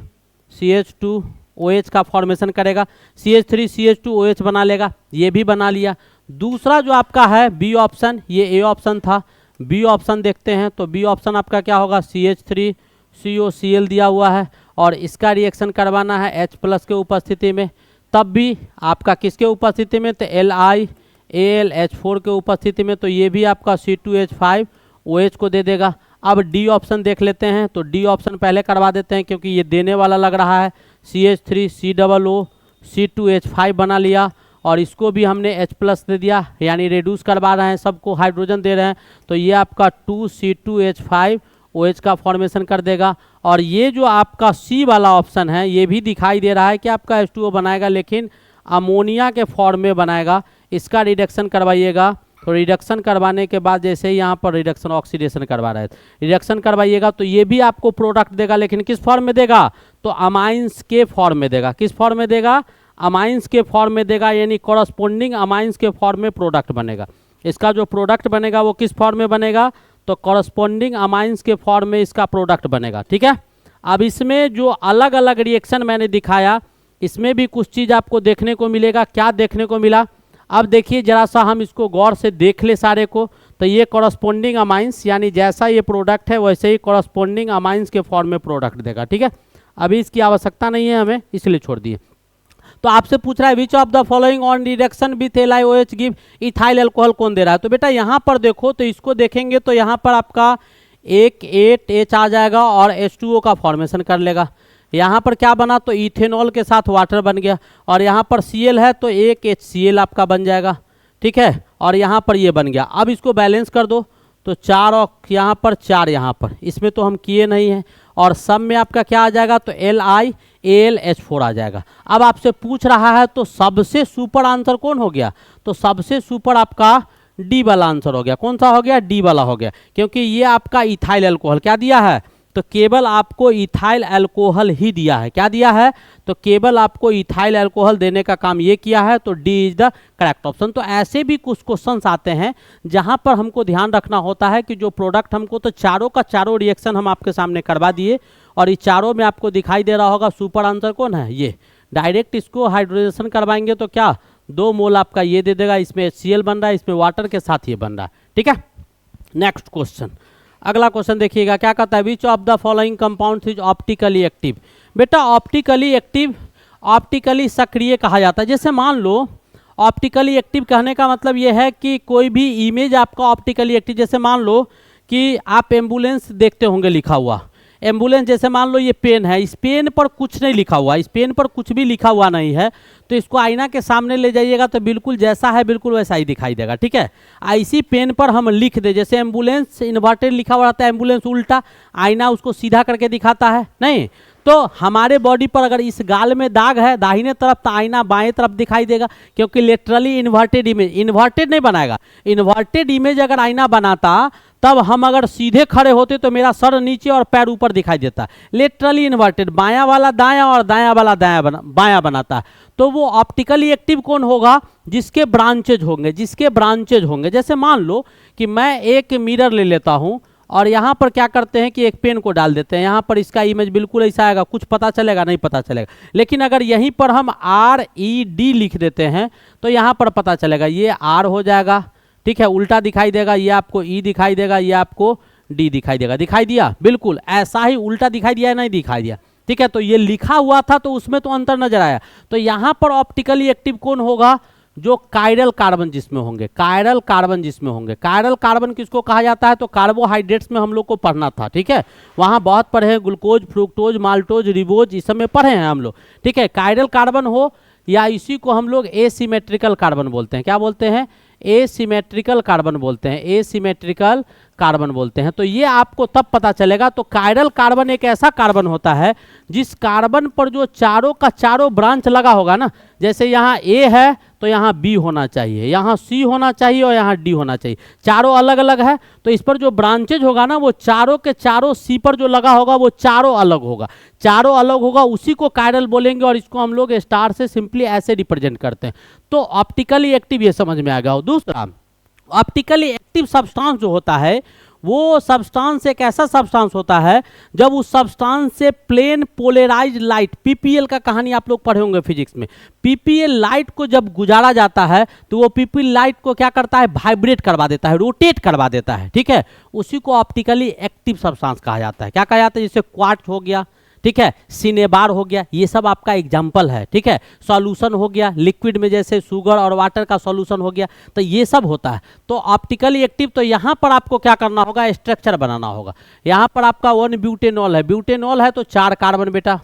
CH2OH का फॉर्मेशन करेगा, CH3 CH2OH बना लेगा, ये भी बना लिया। दूसरा जो आपका है B ऑप्शन, ये A ऑप्शन था, B ऑप्शन देखते हैं। तो B ऑप्शन आपका क्या होगा, CH3COCl दिया हुआ है और इसका रिएक्शन करवाना है H+ के उपस्थिति में, तब भी आपका किसके उपस्थिति में, तो LiAlH4 के उपस्थिति में। तो ये भी आपका C2H5OH को दे देगा। अब D ऑप्शन देख लेते हैं। तो D ऑप्शन पहले करवा देते हैं क्योंकि ये देने वाला लग रहा है। CH3COO C2H5 बना लिया और इसको भी हमने H+ दे दिया, यानी रेड्यूस करवा रहे हैं, सबको हाइड्रोजन दे रहे हैं। तो ये आपका 2C2H5OH का फॉर्मेशन कर देगा। और ये जो आपका C वाला ऑप्शन है ये भी दिखाई दे रहा है कि आपका H2O बनाएगा, लेकिन अमोनिया के फॉर्म में बनाएगा। इसका रिडक्शन करवाइएगा। तो रिडक्शन करवाने के बाद जैसे ही यहाँ पर रिडक्शन ऑक्सीडेशन करवा रहे थे, रिडक्शन करवाइएगा तो ये भी आपको प्रोडक्ट देगा, लेकिन किस फॉर्म में देगा, तो अमाइंस के फॉर्म में देगा। किस फॉर्म में देगा, अमाइंस के फॉर्म में देगा, यानी कॉरस्पॉन्डिंग अमाइंस के फॉर्म में प्रोडक्ट बनेगा। इसका जो प्रोडक्ट बनेगा वो किस फॉर्म में बनेगा, तो कॉरस्पॉन्डिंग अमाइंस के फॉर्म में इसका प्रोडक्ट बनेगा। ठीक है, अब इसमें जो अलग अलग रिएक्शन मैंने दिखाया, इसमें भी कुछ चीज़ आपको देखने को मिलेगा। क्या देखने को मिला, अब देखिए जरा सा हम इसको गौर से देख ले सारे को। तो ये कॉरस्पॉन्डिंग अमाइंस, यानी जैसा ये प्रोडक्ट है वैसे ही कॉरस्पॉन्डिंग अमाइंस के फॉर्म में प्रोडक्ट देगा। ठीक है, अभी इसकी आवश्यकता नहीं है हमें, इसलिए छोड़ दिए। तो आपसे पूछ रहा है which of the following on reduction with LiOH give ethyl alcohol, कौन दे रहा है। तो बेटा यहाँ पर देखो, तो इसको देखेंगे तो यहाँ पर आपका एक 8H आ जाएगा और H2O का फॉर्मेशन कर लेगा। यहाँ पर क्या बना, तो इथेनॉल के साथ वाटर बन गया। और यहाँ पर Cl है तो एक HCl आपका बन जाएगा। ठीक है, और यहाँ पर ये बन गया। अब इसको बैलेंस कर दो, तो 4 और यहाँ पर 4 यहाँ पर, इसमें तो हम किए नहीं हैं। और सब में आपका क्या आ जाएगा, तो LiAlH4 आ जाएगा। अब आपसे पूछ रहा है तो सबसे सुपर आंसर कौन हो गया, तो सबसे सुपर आपका D वाला आंसर हो गया। कौन सा हो गया, D वाला हो गया, क्योंकि ये आपका इथाइल अल्कोहल क्या दिया है, तो केवल आपको इथाइल अल्कोहल ही दिया है। क्या दिया है, तो केवल आपको इथाइल अल्कोहल देने का काम ये किया है। तो D is the correct option. तो ऐसे भी कुछ क्वेश्चंस आते हैं जहां पर हमको ध्यान रखना होता है कि जो प्रोडक्ट हमको, तो चारों का चारों रिएक्शन हम आपके सामने करवा दिए और इस चारों में आपको दिखाई दे रहा होगा सुपर आंसर कौन है, ये। डायरेक्ट इसको हाइड्रोजनेशन करवाएंगे तो क्या 2 मोल आपका ये दे देगा, इसमें HCl बन रहा है, इसमें वाटर के साथ ये बन रहा है। ठीक है, नेक्स्ट क्वेश्चन, अगला क्वेश्चन देखिएगा क्या कहता है, which of the following compounds is optically active. बेटा ऑप्टिकली एक्टिव, ऑप्टिकली सक्रिय कहा जाता है। जैसे मान लो ऑप्टिकली एक्टिव कहने का मतलब ये है कि कोई भी इमेज आपका ऑप्टिकली एक्टिव, जैसे मान लो कि आप एम्बुलेंस देखते होंगे लिखा हुआ, एम्बुलेंस जैसे मान लो ये पेन है, इस पेन पर कुछ नहीं लिखा हुआ, इस पेन पर कुछ भी लिखा हुआ नहीं है, तो इसको आईना के सामने ले जाइएगा तो बिल्कुल जैसा है बिल्कुल वैसा ही दिखाई देगा, ठीक है। इसी पेन पर हम लिख दे, जैसे एम्बुलेंस इन्वर्टेड लिखा हुआ रहता है, एम्बुलेंस उल्टा, आईना उसको सीधा करके दिखाता है नहीं। तो हमारे बॉडी पर अगर इस गाल में दाग है दाहिने तरफ तो आईना बाएं तरफ दिखाई देगा, क्योंकि लेटरली इन्वर्टेड इमेज, इन्वर्टेड नहीं बनाएगा, इन्वर्टेड इमेज अगर आईना बनाता तब हम अगर सीधे खड़े होते तो मेरा सर नीचे और पैर ऊपर दिखाई देता। लेटरली इन्वर्टेड, बायां वाला दायां और दायां वाला बायां बनाता है। तो वो ऑप्टिकली एक्टिव कौन होगा? जिसके ब्रांचेज होंगे, जिसके ब्रांचेज होंगे। जैसे मान लो कि मैं एक मिरर ले लेता हूं और यहाँ पर क्या करते हैं कि एक पेन को डाल देते हैं, यहाँ पर इसका इमेज बिल्कुल ऐसा आएगा, कुछ पता चलेगा नहीं पता चलेगा। लेकिन अगर यहीं पर हम RED लिख देते हैं तो यहाँ पर पता चलेगा, ये R हो जाएगा, ठीक है, उल्टा दिखाई देगा, ये आपको E दिखाई देगा, ये आपको D दिखाई देगा। दिखाई दिया? बिल्कुल ऐसा ही उल्टा दिखाई दिया, नहीं दिखाई दिया, ठीक है। तो ये लिखा हुआ था तो उसमें तो अंतर नजर आया। तो यहाँ पर ऑप्टिकली एक्टिव कौन होगा? जो कायरल कार्बन जिसमें होंगे, कायरल कार्बन जिसमें होंगे। कायरल कार्बन किसको कहा जाता है? तो कार्बोहाइड्रेट्स में हम लोग को पढ़ना था, ठीक है, वहाँ बहुत पढ़े हैं, ग्लूकोज, फ्रुक्टोज, माल्टोज, रिबोज, इस सब में पढ़े हैं हम लोग, ठीक है। कायरल कार्बन हो या इसी को हम लोग एसिमेट्रिकल कार्बन बोलते हैं। क्या बोलते हैं? एसिमेट्रिकल कार्बन बोलते हैं, एसिमेट्रिकल कार्बन बोलते हैं। तो ये आपको तब पता चलेगा। तो कायरल कार्बन एक ऐसा कार्बन होता है जिस कार्बन पर जो चारों का चारों ब्रांच लगा होगा ना, जैसे यहाँ A है तो यहाँ B होना चाहिए, यहाँ C होना चाहिए और यहाँ D होना चाहिए, चारों अलग अलग है। तो इस पर जो ब्रांचेज होगा ना वो चारों के चारों C पर जो लगा होगा वो चारों अलग होगा, चारों अलग होगा, उसी को कायरल बोलेंगे और इसको हम लोग स्टार से सिंपली ऐसे रिप्रेजेंट करते हैं। तो ऑप्टिकली एक्टिव ये समझ में आ गया। दूसरा, ऑप्टिकली एक्टिव सब्सटेंस जो होता है वो सब्सटेंस एक ऐसा सब्सटेंस होता है जब उस सब्सटेंस से प्लेन पोलराइज्ड लाइट, पीपीएल का कहानी आप लोग पढ़े होंगे फिजिक्स में, पीपीएल लाइट को जब गुजारा जाता है तो वो पीपीएल लाइट को क्या करता है? वाइब्रेट करवा देता है, रोटेट करवा देता है, ठीक है। उसी को ऑप्टिकली एक्टिव सब्सटेंस कहा जाता है। क्या कहा जाता है? जैसे क्वार्ट्ज हो गया, ठीक है, सिनेबार हो गया, ये सब आपका एग्जाम्पल है, ठीक है। सॉल्यूशन हो गया लिक्विड में, जैसे शुगर और वाटर का सॉल्यूशन हो गया, तो ये सब होता है। तो ऑप्टिकली एक्टिव, तो यहाँ पर आपको क्या करना होगा? स्ट्रक्चर बनाना होगा। यहाँ पर आपका 1 ब्यूटेनॉल है, ब्यूटेनॉल है तो 4 कार्बन बेटा,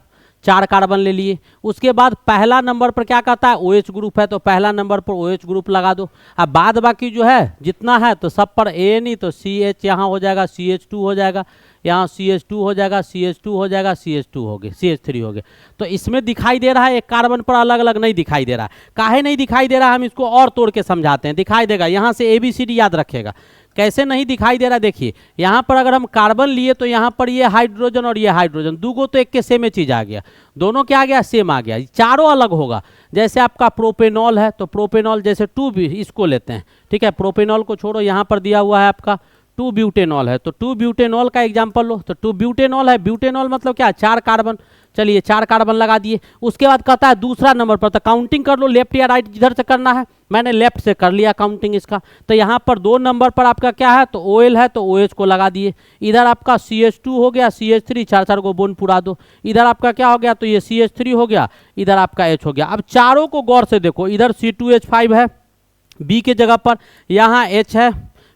4 कार्बन ले लिए। उसके बाद पहला नंबर पर क्या कहता है? OH ग्रुप है तो पहला नंबर पर OH ग्रुप लगा दो। अब बाद बाकी जो है जितना है तो सब पर ANE, तो CH यहाँ हो जाएगा, CH2 हो जाएगा, यहाँ CH2 हो जाएगा, CH2 हो जाएगा, CH2 हो गया, CH3 हो गया। तो इसमें दिखाई दे रहा है, एक कार्बन पर अलग अलग नहीं दिखाई दे रहा है। काहे नहीं दिखाई दे रहा है? हम इसको और तोड़ के समझाते हैं। दिखाई देगा, यहाँ से ABCD याद रखेगा। कैसे नहीं दिखाई दे रहा? देखिए यहाँ पर अगर हम कार्बन लिए तो यहाँ पर ये हाइड्रोजन और ये हाइड्रोजन, दूगो तो एक के सेम चीज आ गया, दोनों क्या आ गया? सेम आ गया। चारों अलग होगा। जैसे आपका प्रोपेनॉल है तो प्रोपेनॉल जैसे 2 भी इसको लेते हैं, ठीक है। प्रोपेनॉल को छोड़ो, यहाँ पर दिया हुआ है आपका 2 ब्यूटेनॉल है, तो 2 ब्यूटेनॉल का एग्जाम्पल लो। तो 2 ब्यूटेनॉल है, ब्यूटेनॉल मतलब क्या? 4 कार्बन। चलिए 4 कार्बन लगा दिए। उसके बाद कहता है दूसरा नंबर पर, तो काउंटिंग कर लो, लेफ्ट या राइट जिधर से करना है। मैंने लेफ्ट से कर लिया काउंटिंग इसका। तो यहाँ पर 2 नंबर पर आपका क्या है? तो OL है तो OH को लगा दिए। इधर आपका CH2 हो गया, CH3, 4 को बोन पुरा दो। इधर आपका क्या हो गया? तो ये CH3 हो गया, इधर आपका H हो गया। अब चारों को गौर से देखो, इधर C2H5 है B के जगह पर, यहाँ H है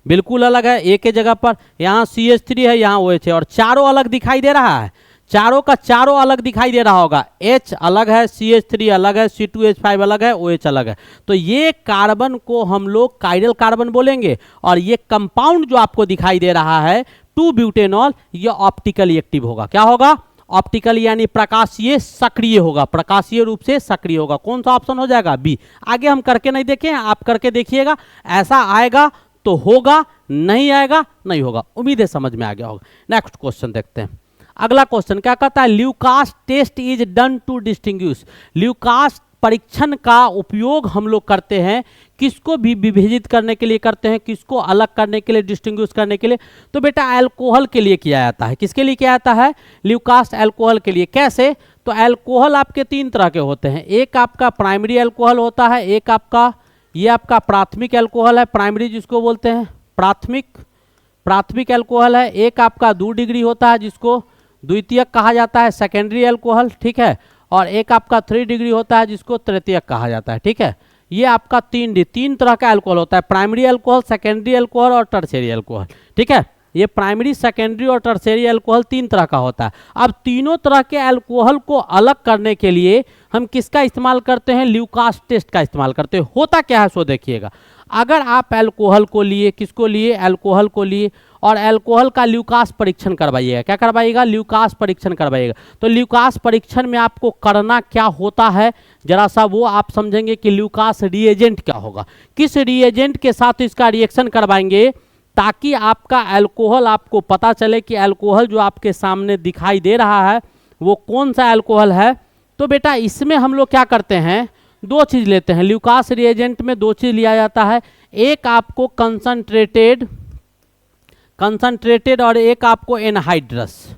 बिल्कुल अलग है A के जगह पर, यहाँ CH3 है, यहाँ OH है, और चारों अलग दिखाई दे रहा है। चारों का चारों अलग दिखाई दे रहा होगा। H अलग है, CH3 अलग है, C2H5 अलग है, OH अलग है। तो ये कार्बन को हम लोग कायरल कार्बन बोलेंगे। और ये कंपाउंड जो आपको दिखाई दे रहा है 2 ब्यूटेनॉल, ये ऑप्टिकली एक्टिव होगा। क्या होगा? ऑप्टिकल यानी प्रकाशीय सक्रिय होगा, प्रकाशीय रूप से सक्रिय होगा। कौन सा ऑप्शन हो जाएगा? B। आगे हम करके नहीं देखे, आप करके देखिएगा, ऐसा आएगा तो होगा, नहीं आएगा नहीं होगा। उम्मीद है समझ में आ गया होगा। नेक्स्ट क्वेश्चन देखते हैं। अगला क्वेश्चन क्या कहता है? Lucas test is done to distinguish. Lucas परीक्षण का उपयोग हम लोग करते हैं, किसको भी विभेदित करने के लिए करते हैं, किसको अलग करने के लिए, डिस्टिंग्विश करने के लिए। तो बेटा अल्कोहल के लिए किया जाता है। किसके लिए किया जाता है? ल्यूकास अल्कोहल के लिए। कैसे? तो अल्कोहल आपके 3 तरह के होते हैं। एक आपका प्राइमरी अल्कोहल होता है, एक आपका ये आपका प्राथमिक अल्कोहल है, प्राइमरी जिसको बोलते हैं प्राथमिक अल्कोहल है। एक आपका 2 डिग्री होता है जिसको द्वितीयक कहा जाता है, सेकेंडरी अल्कोहल, ठीक है। और एक आपका 3 डिग्री होता है जिसको तृतीयक कहा जाता है, ठीक है। ये आपका 3 तरह का अल्कोहल होता है, प्राइमरी अल्कोहल, सेकेंडरी अल्कोहल और टर्शियरी अल्कोहल। ठीक है, ये प्राइमरी, सेकेंडरी और टर्शियरी अल्कोहल 3 तरह का होता है। अब तीनों तरह के अल्कोहल को अलग करने के लिए हम किसका इस्तेमाल करते हैं? ल्यूकास टेस्ट का इस्तेमाल करते हैं। होता क्या है सो देखिएगा, अगर आप अल्कोहल को लिए, किसको लिए? अल्कोहल को लिए, और अल्कोहल का ल्यूकास परीक्षण करवाइएगा। क्या करवाइएगा? ल्यूकास परीक्षण करवाइएगा। तो ल्यूकास परीक्षण में आपको करना क्या होता है, जरा सा वो आप समझेंगे कि ल्यूकास रिएजेंट क्या होगा, किस रिएजेंट के साथ इसका रिएक्शन करवाएंगे, ताकि आपका अल्कोहल, आपको पता चले कि अल्कोहल जो आपके सामने दिखाई दे रहा है वो कौन सा अल्कोहल है। तो बेटा इसमें हम लोग क्या करते हैं, 2 चीज़ लेते हैं। ल्यूकास रिएजेंट में 2 चीज़ लिया जाता है, एक आपको कंसंट्रेटेड और एक आपको एनहाइड्रस।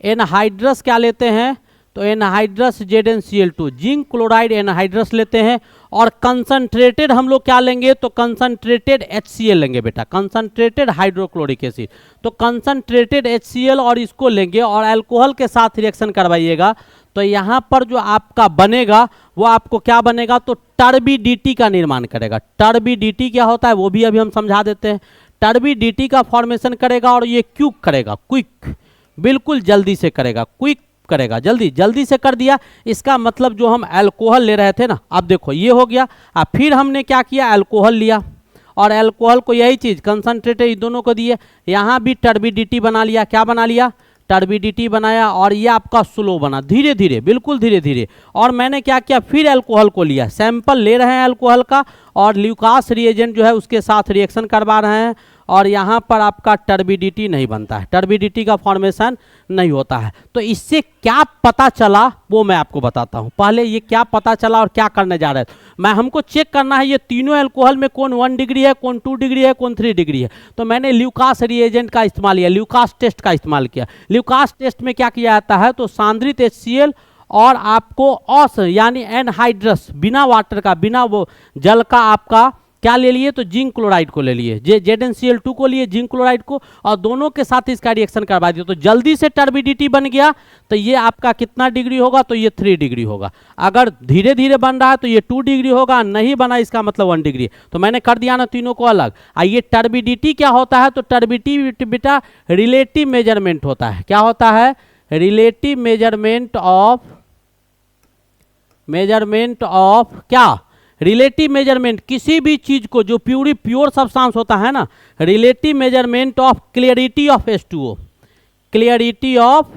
एनहाइड्रस क्या लेते हैं? तो anhydrous ZnCl2, zinc chloride anhydrous लेते हैं। और कंसंट्रेटेड हम लोग क्या लेंगे? तो कंसंट्रेटेड HCl लेंगे बेटा, कंसंट्रेटेड हाइड्रोक्लोरिक एसिड। तो कंसंट्रेटेड HCl और इसको लेंगे और अल्कोहल के साथ रिएक्शन करवाइएगा। तो यहाँ पर जो आपका बनेगा वो आपको क्या बनेगा? तो टर्बिडिटी का निर्माण करेगा। टर्बिडिटी क्या होता है वो भी अभी हम समझा देते हैं। टर्बिडिटी का फॉर्मेशन करेगा और ये क्विक करेगा, क्विक, बिल्कुल जल्दी से करेगा, क्विक करेगा, जल्दी से कर दिया। इसका मतलब जो हम अल्कोहल ले रहे थे ना, अब देखो ये हो गया। अब फिर हमने क्या किया? अल्कोहल लिया और अल्कोहल को यही चीज़ कंसंट्रेटेड दोनों को दिए, यहाँ भी टर्बिडिटी बना लिया। क्या बना लिया? टर्बिडिटी बनाया, और ये आपका स्लो बना, धीरे धीरे, बिल्कुल धीरे धीरे। और मैंने क्या किया? फिर अल्कोहल को लिया, सैंपल ले रहे हैं अल्कोहल का और ल्यूकास रिएजेंट जो है उसके साथ रिएक्शन करवा रहे हैं, और यहाँ पर आपका टर्बिडिटी नहीं बनता है, टर्बिडिटी का फॉर्मेशन नहीं होता है। तो इससे क्या पता चला वो मैं आपको बताता हूँ। पहले ये क्या पता चला और क्या करने जा रहे हैं, मैं हमको चेक करना है ये तीनों अल्कोहल में कौन 1 डिग्री है, कौन 2 डिग्री है, कौन 3 डिग्री है। तो मैंने ल्यूकास रिएजेंट का इस्तेमाल किया, ल्यूकास टेस्ट का इस्तेमाल किया। ल्यूकास टेस्ट में क्या किया जाता है? तो सांद्रित HCl और आपको औस यानी एनहाइड्रस, बिना वाटर का, बिना वो जल का आपका क्या ले लिए? तो जिंक क्लोराइड को ले लिए, ZnCl2 को लिए, जिंक क्लोराइड को, और दोनों के साथ इसका रिएक्शन करवा दिया। तो जल्दी से टर्बिडिटी बन गया। तो ये आपका कितना डिग्री होगा? तो ये 3 डिग्री होगा। अगर धीरे धीरे बन रहा है तो ये 2 डिग्री होगा, नहीं बना इसका मतलब 1 डिग्री। तो मैंने कर दिया ना तीनों को अलग। ये टर्बिडिटी क्या होता है? तो टर्बिडिटी बेटा रिलेटिव मेजरमेंट होता है। क्या होता है? रिलेटिव मेजरमेंट ऑफ क्या? रिलेटिव मेजरमेंट किसी भी चीज को जो प्योर सब्सटेंस होता है ना, relative measurement of clarity of H2O, clarity of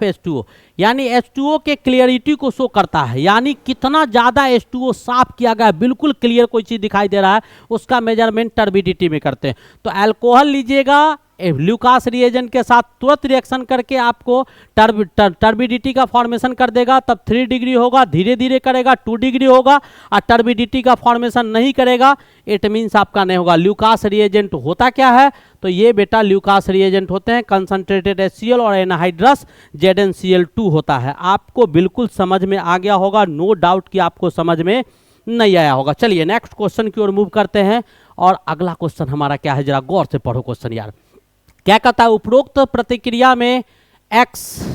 H2O यानी H2O के क्लियरिटी को शो करता है, यानी कितना ज़्यादा H2O साफ किया गया, बिल्कुल क्लियर कोई चीज़ दिखाई दे रहा है, उसका मेजरमेंट टर्बिडिटी में करते हैं। तो अल्कोहल लीजिएगा, ल्यूकास रिएजेंट के साथ तुरंत रिएक्शन करके आपको टर्बिडिटी का फॉर्मेशन कर देगा, तब 3 डिग्री होगा, धीरे धीरे करेगा 2 डिग्री होगा, और टर्बिडिटी का फॉर्मेशन नहीं करेगा, इट मीन्स आपका नहीं होगा। ल्यूकास रिएजेंट होता क्या है? तो ये बेटा ल्यूकास रिएजेंट होते हैं कंसंट्रेटेड HCl और एनहाइड्रस ZnCl2 होता है। आपको बिल्कुल समझ में आ गया होगा, नो डाउट कि आपको समझ में नहीं आया होगा। चलिए नेक्स्ट क्वेश्चन की ओर मूव करते हैं, और अगला क्वेश्चन हमारा क्या है, जरा गौर से पढ़ो क्वेश्चन यार। क्या कहता है? उपरोक्त प्रतिक्रिया में X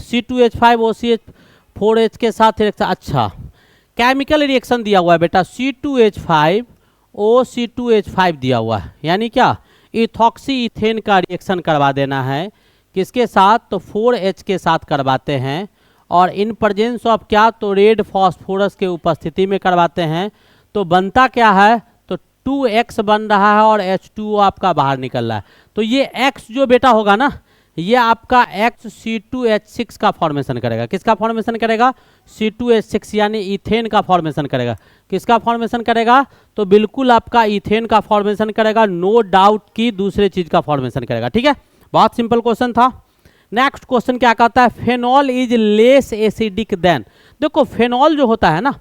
C2H5OCH4H के साथ रिएक्शन, अच्छा केमिकल रिएक्शन दिया हुआ है बेटा, C2H5OC2H5 दिया हुआ है, यानी क्या? इथॉक्सी इथेन का रिएक्शन करवा देना है, किसके साथ? तो 4H के साथ करवाते हैं, और इन प्रेजेंस ऑफ क्या? तो रेड फॉस्फोरस के उपस्थिति में करवाते हैं। तो बनता क्या है? तो 2X बन रहा है और H2O आपका बाहर निकल रहा है। तो ये X जो बेटा होगा ना, ये आपका X C2H6 का फॉर्मेशन करेगा। किसका फॉर्मेशन करेगा? C2H6 यानी इथेन का फॉर्मेशन करेगा। किसका फॉर्मेशन करेगा? तो बिल्कुल आपका इथेन का फॉर्मेशन करेगा, नो डाउट कि दूसरे चीज का फॉर्मेशन करेगा। ठीक है, बहुत सिंपल क्वेश्चन था। नेक्स्ट क्वेश्चन क्या कहता है? Phenol is less acidic then. देखो फेनॉल जो होता है ना,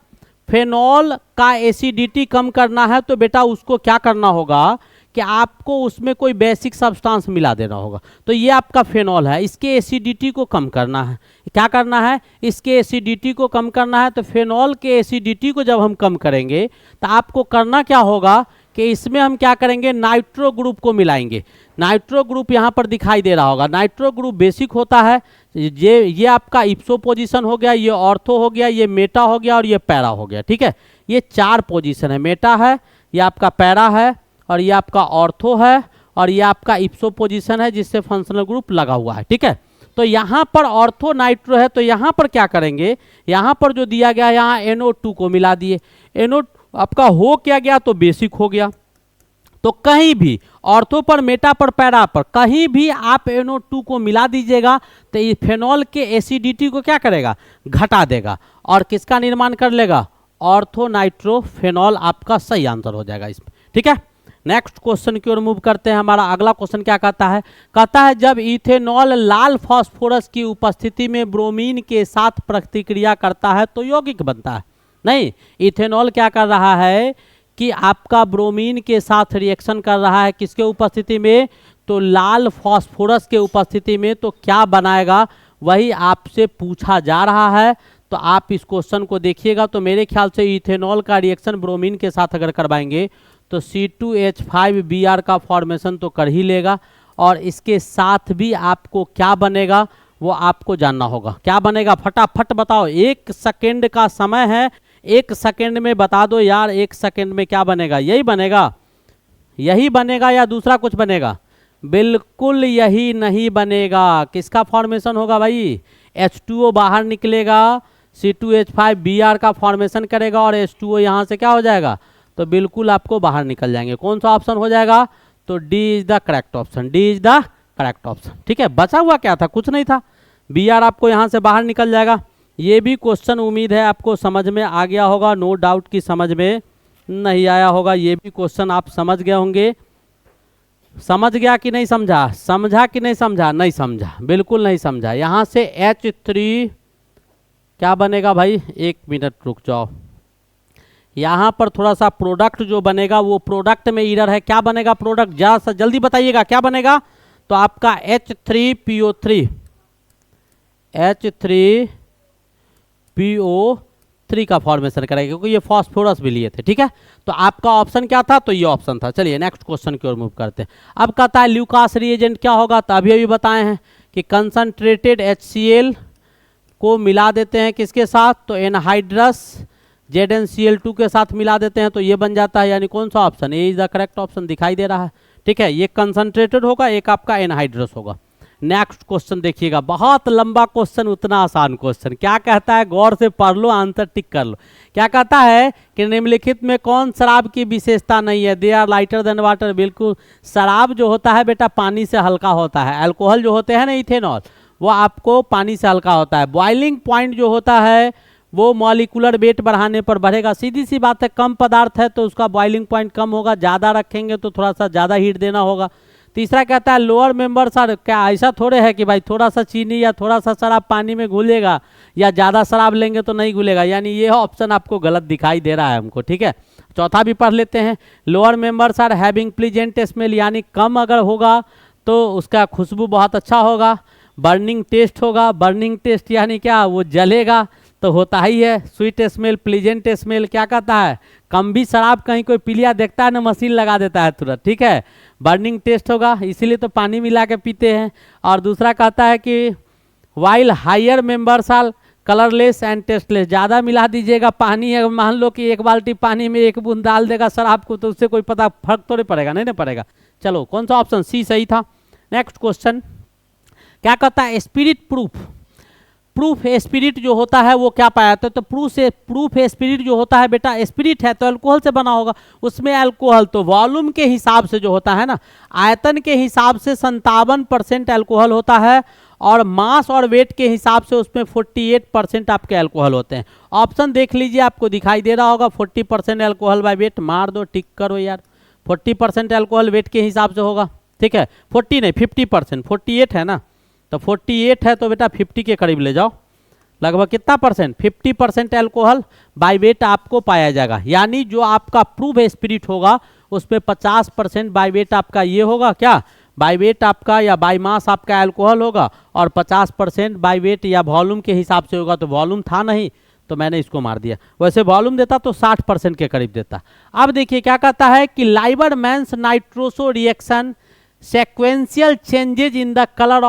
फेनॉल का एसिडिटी कम करना है तो बेटा उसको क्या करना होगा कि आपको उसमें कोई बेसिक सब्सटेंस मिला देना होगा। तो ये आपका फेनॉल है, इसके एसिडिटी को कम करना है। क्या करना है? इसके एसिडिटी को कम करना है। तो फेनॉल के एसिडिटी को जब हम कम करेंगे तो आपको करना क्या होगा कि इसमें हम क्या करेंगे, नाइट्रो ग्रुप को मिलाएंगे। नाइट्रो ग्रुप यहाँ पर दिखाई दे रहा होगा। नाइट्रो ग्रुप बेसिक होता है, ये आपका इप्सो पोजीशन हो गया, ये ऑर्थो हो गया, ये मेटा हो गया और ये पैरा हो गया। ठीक है, ये 4 पोजीशन है, मेटा है, ये आपका पैरा है और ये आपका ऑर्थो है और ये आपका इप्सो पोजीशन है जिससे फंक्शनल ग्रुप लगा हुआ है। ठीक है, तो यहाँ पर ऑर्थो नाइट्रो है, तो यहाँ पर क्या करेंगे, यहाँ पर जो दिया गया है यहाँ NO2 को मिला दिए। NO आपका हो क्या गया, तो बेसिक हो गया। तो कहीं भी ऑर्थो पर, मेटा पर, पैरा पर कहीं भी आप NO2 को मिला दीजिएगा तो ये फेनॉल के एसिडिटी को क्या करेगा, घटा देगा और किसका निर्माण कर लेगा, ऑर्थो नाइट्रो फेनॉल आपका सही आंसर हो जाएगा इसमें। ठीक है, नेक्स्ट क्वेश्चन की ओर मूव करते हैं। हमारा अगला क्वेश्चन क्या कहता है, कहता है जब इथेनॉल लाल फास्फोरस की उपस्थिति में ब्रोमीन के साथ प्रतिक्रिया करता है तो यौगिक बनता है। नहीं, इथेनॉल क्या कर रहा है कि आपका ब्रोमीन के साथ रिएक्शन कर रहा है, किसके उपस्थिति में, तो लाल फास्फोरस के उपस्थिति में। तो क्या बनाएगा वही आपसे पूछा जा रहा है। तो आप इस क्वेश्चन को देखिएगा। तो मेरे ख्याल से इथेनॉल का रिएक्शन ब्रोमीन के साथ अगर करवाएंगे तो C2H5Br का फॉर्मेशन तो कर ही लेगा और इसके साथ भी आपको क्या बनेगा वो आपको जानना होगा। क्या बनेगा फटाफट बताओ, 1 सेकेंड का समय है, 1 सेकेंड में बता दो यार, 1 सेकेंड में क्या बनेगा, यही बनेगा, यही बनेगा या दूसरा कुछ बनेगा, बिल्कुल यही नहीं बनेगा। किसका फॉर्मेशन होगा भाई, H2O बाहर निकलेगा, C2H5Br का फॉर्मेशन करेगा और H2O यहाँ से क्या हो जाएगा, तो बिल्कुल आपको बाहर निकल जाएंगे। कौन सा ऑप्शन हो जाएगा, तो D is the correct option, D is the correct option. ठीक है, बचा हुआ क्या था, कुछ नहीं था, Br आपको यहाँ से बाहर निकल जाएगा। ये भी क्वेश्चन उम्मीद है आपको समझ में आ गया होगा, नो डाउट कि समझ में नहीं आया होगा। ये भी क्वेश्चन आप समझ गए होंगे। समझ गया कि नहीं समझा, समझा कि नहीं समझा, नहीं समझा, बिल्कुल नहीं समझा। यहाँ से H3 क्या बनेगा भाई, 1 मिनट रुक जाओ, यहाँ पर थोड़ा सा प्रोडक्ट जो बनेगा वो प्रोडक्ट में एरर है। क्या बनेगा प्रोडक्ट, जरा सा जल्दी बताइएगा क्या बनेगा, तो आपका H3PO3, H3PO3 का फॉर्मेशन करेगा क्योंकि ये फास्फोरस भी लिए थे। ठीक है, तो आपका ऑप्शन क्या था, तो ये ऑप्शन था। चलिए नेक्स्ट क्वेश्चन की ओर मूव करते हैं। अब कहता है ल्यूकास रिएजेंट क्या होगा, तो अभी बताए हैं कि कंसंट्रेटेड HCl को मिला देते हैं किसके साथ, तो एनहाइड्रस ZnCl2 के साथ मिला देते हैं तो ये बन जाता है, यानी कौन सा option, A is the correct option दिखाई दे रहा है। ठीक है, ये कंसंट्रेटेड होगा, एक आपका एनहाइड्रस होगा। नेक्स्ट क्वेश्चन देखिएगा, बहुत लंबा क्वेश्चन, उतना आसान क्वेश्चन। क्या कहता है, गौर से पढ़ लो, आंसर टिक कर लो। क्या कहता है कि निम्नलिखित में कौन शराब की विशेषता नहीं है, they are lighter than water. बिल्कुल, शराब जो होता है बेटा पानी से हल्का होता है, अल्कोहल जो होते हैं ना इथेनॉल, वो आपको पानी से हल्का होता है। बॉइलिंग पॉइंट जो होता है वो मॉलिकुलर वेट बढ़ाने पर बढ़ेगा, सीधी सी बात है, कम पदार्थ है तो उसका बॉइलिंग पॉइंट कम होगा, ज़्यादा रखेंगे तो थोड़ा सा ज़्यादा हीट देना होगा। तीसरा कहता है लोअर मेंबर सर, क्या ऐसा थोड़े है कि भाई थोड़ा सा चीनी या थोड़ा सा शराब पानी में घुलेगा या ज़्यादा शराब लेंगे तो नहीं घुलेगा, यानी ये ऑप्शन आपको गलत दिखाई दे रहा है हमको। ठीक है, चौथा भी पढ़ लेते हैं, lower members are having pleasant smell, यानी कम अगर होगा तो उसका खुशबू बहुत अच्छा होगा। बर्निंग टेस्ट होगा, बर्निंग टेस्ट यानी क्या, वो जलेगा तो होता ही है। स्वीट स्मेल, प्लीजेंट स्मेल, क्या कहता है, कम भी शराब कहीं कोई पी लिया देखता है ना, मशीन लगा देता है तुरंत। ठीक है, बर्निंग टेस्ट होगा, इसीलिए तो पानी मिला के पीते हैं। और दूसरा कहता है कि while higher members are colourless and tasteless, ज़्यादा मिला दीजिएगा पानी, अगर मान लो कि 1 बाल्टी पानी में 1 बूंद डाल देगा शराब को तो उससे कोई पता फर्क तो नहीं पड़ेगा, नहीं ना पड़ेगा। चलो कौन सा ऑप्शन, सी सही था। नेक्स्ट क्वेश्चन क्या कहता है, स्पिरिट प्रूफ, प्रूफ स्पिरिट जो होता है वो क्या पाया जाता है, तो प्रूफ स्पिरिट जो होता है बेटा, स्पिरिट है तो अल्कोहल से बना होगा, उसमें अल्कोहल तो वॉल्यूम के हिसाब से जो होता है ना, आयतन के हिसाब से 57% अल्कोहल होता है और मास और वेट के हिसाब से उसमें 48% आपके अल्कोहल होते हैं। ऑप्शन देख लीजिए, आपको दिखाई दे रहा होगा, 40% अल्कोहल बाय वेट, मार दो टिक करो यार, 40% अल्कोहल वेट के हिसाब से होगा। ठीक है, 40 नहीं 50%, 48 है ना, तो 48 है तो बेटा 50 के करीब ले जाओ, लगभग कितना परसेंट, 50% अल्कोहल बाय वेट आपको पाया जाएगा। यानी जो आपका प्रूफ स्पिरिट होगा उसमें 50% बाय वेट आपका ये होगा, क्या बाय वेट आपका या बाय मास आपका अल्कोहल होगा और 50% बाय वेट या वॉल्यूम के हिसाब से होगा, तो वॉल्यूम था नहीं तो मैंने इसको मार दिया। वैसे वॉल्यूम देता तो 60% के करीब देता। अब देखिए क्या कहता है कि Liebermann's nitroso reaction sequential changes in the colour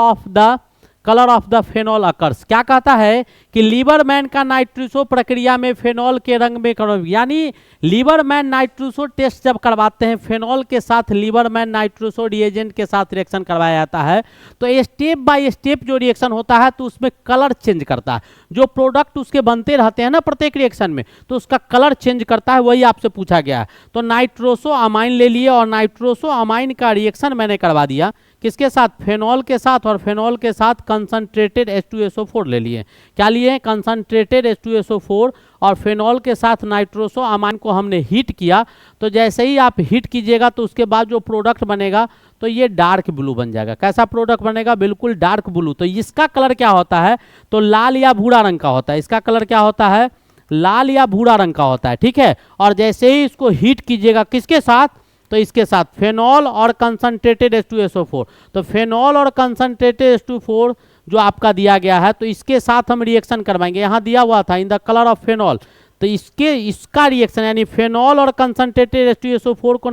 of the phenol occurs. क्या कहता है कि लीबरमैन का नाइट्रोसो प्रक्रिया में फेनॉल के रंग में यानी लीबरमैन नाइट्रोसो टेस्ट जब करवाते हैं फेनॉल के साथ, लीबरमैन नाइट्रोसो रिएजेंट के साथ रिएक्शन करवाया जाता है, तो स्टेप बाय स्टेप जो रिएक्शन होता है तो उसमें कलर चेंज करता है। जो प्रोडक्ट उसके बनते रहते हैं ना प्रत्येक रिएक्शन में, तो उसका कलर चेंज करता है, वही आपसे पूछा गया है। तो नाइट्रोसो अमाइन ले लिए और नाइट्रोसो अमाइन का रिएक्शन मैंने करवा दिया किसके साथ, फेनॉल के साथ, और फेनॉल के साथ कंसंट्रेटेड H2SO4 ले लिए। क्या लिए, कंसंट्रेटेड H2SO4, और फेनॉल के साथ नाइट्रोसो अमाइन को हमने हीट किया। तो जैसे ही आप हीट कीजिएगा तो उसके बाद जो प्रोडक्ट बनेगा तो ये डार्क ब्लू बन जाएगा। कैसा प्रोडक्ट बनेगा, बिल्कुल डार्क ब्लू। तो इसका कलर क्या होता है, तो लाल या भूरा रंग का होता है। इसका कलर क्या होता है, लाल या भूरा रंग का होता है, ठीक है। और जैसे ही इसको हीट कीजिएगा किसके साथ, तो इसके साथ फेनॉल और कंसंट्रेटेड H2SO4। तो फेनॉल और कंसंट्रेटेड H2O4 जो आपका दिया गया है, तो इसके साथ हम रिएक्शन करवाएंगे। यहाँ दिया हुआ था इन द कलर ऑफ फेनॉल, तो इसका रिएक्शन यानी फेनॉल और कंसंट्रेटेड H2SO4 को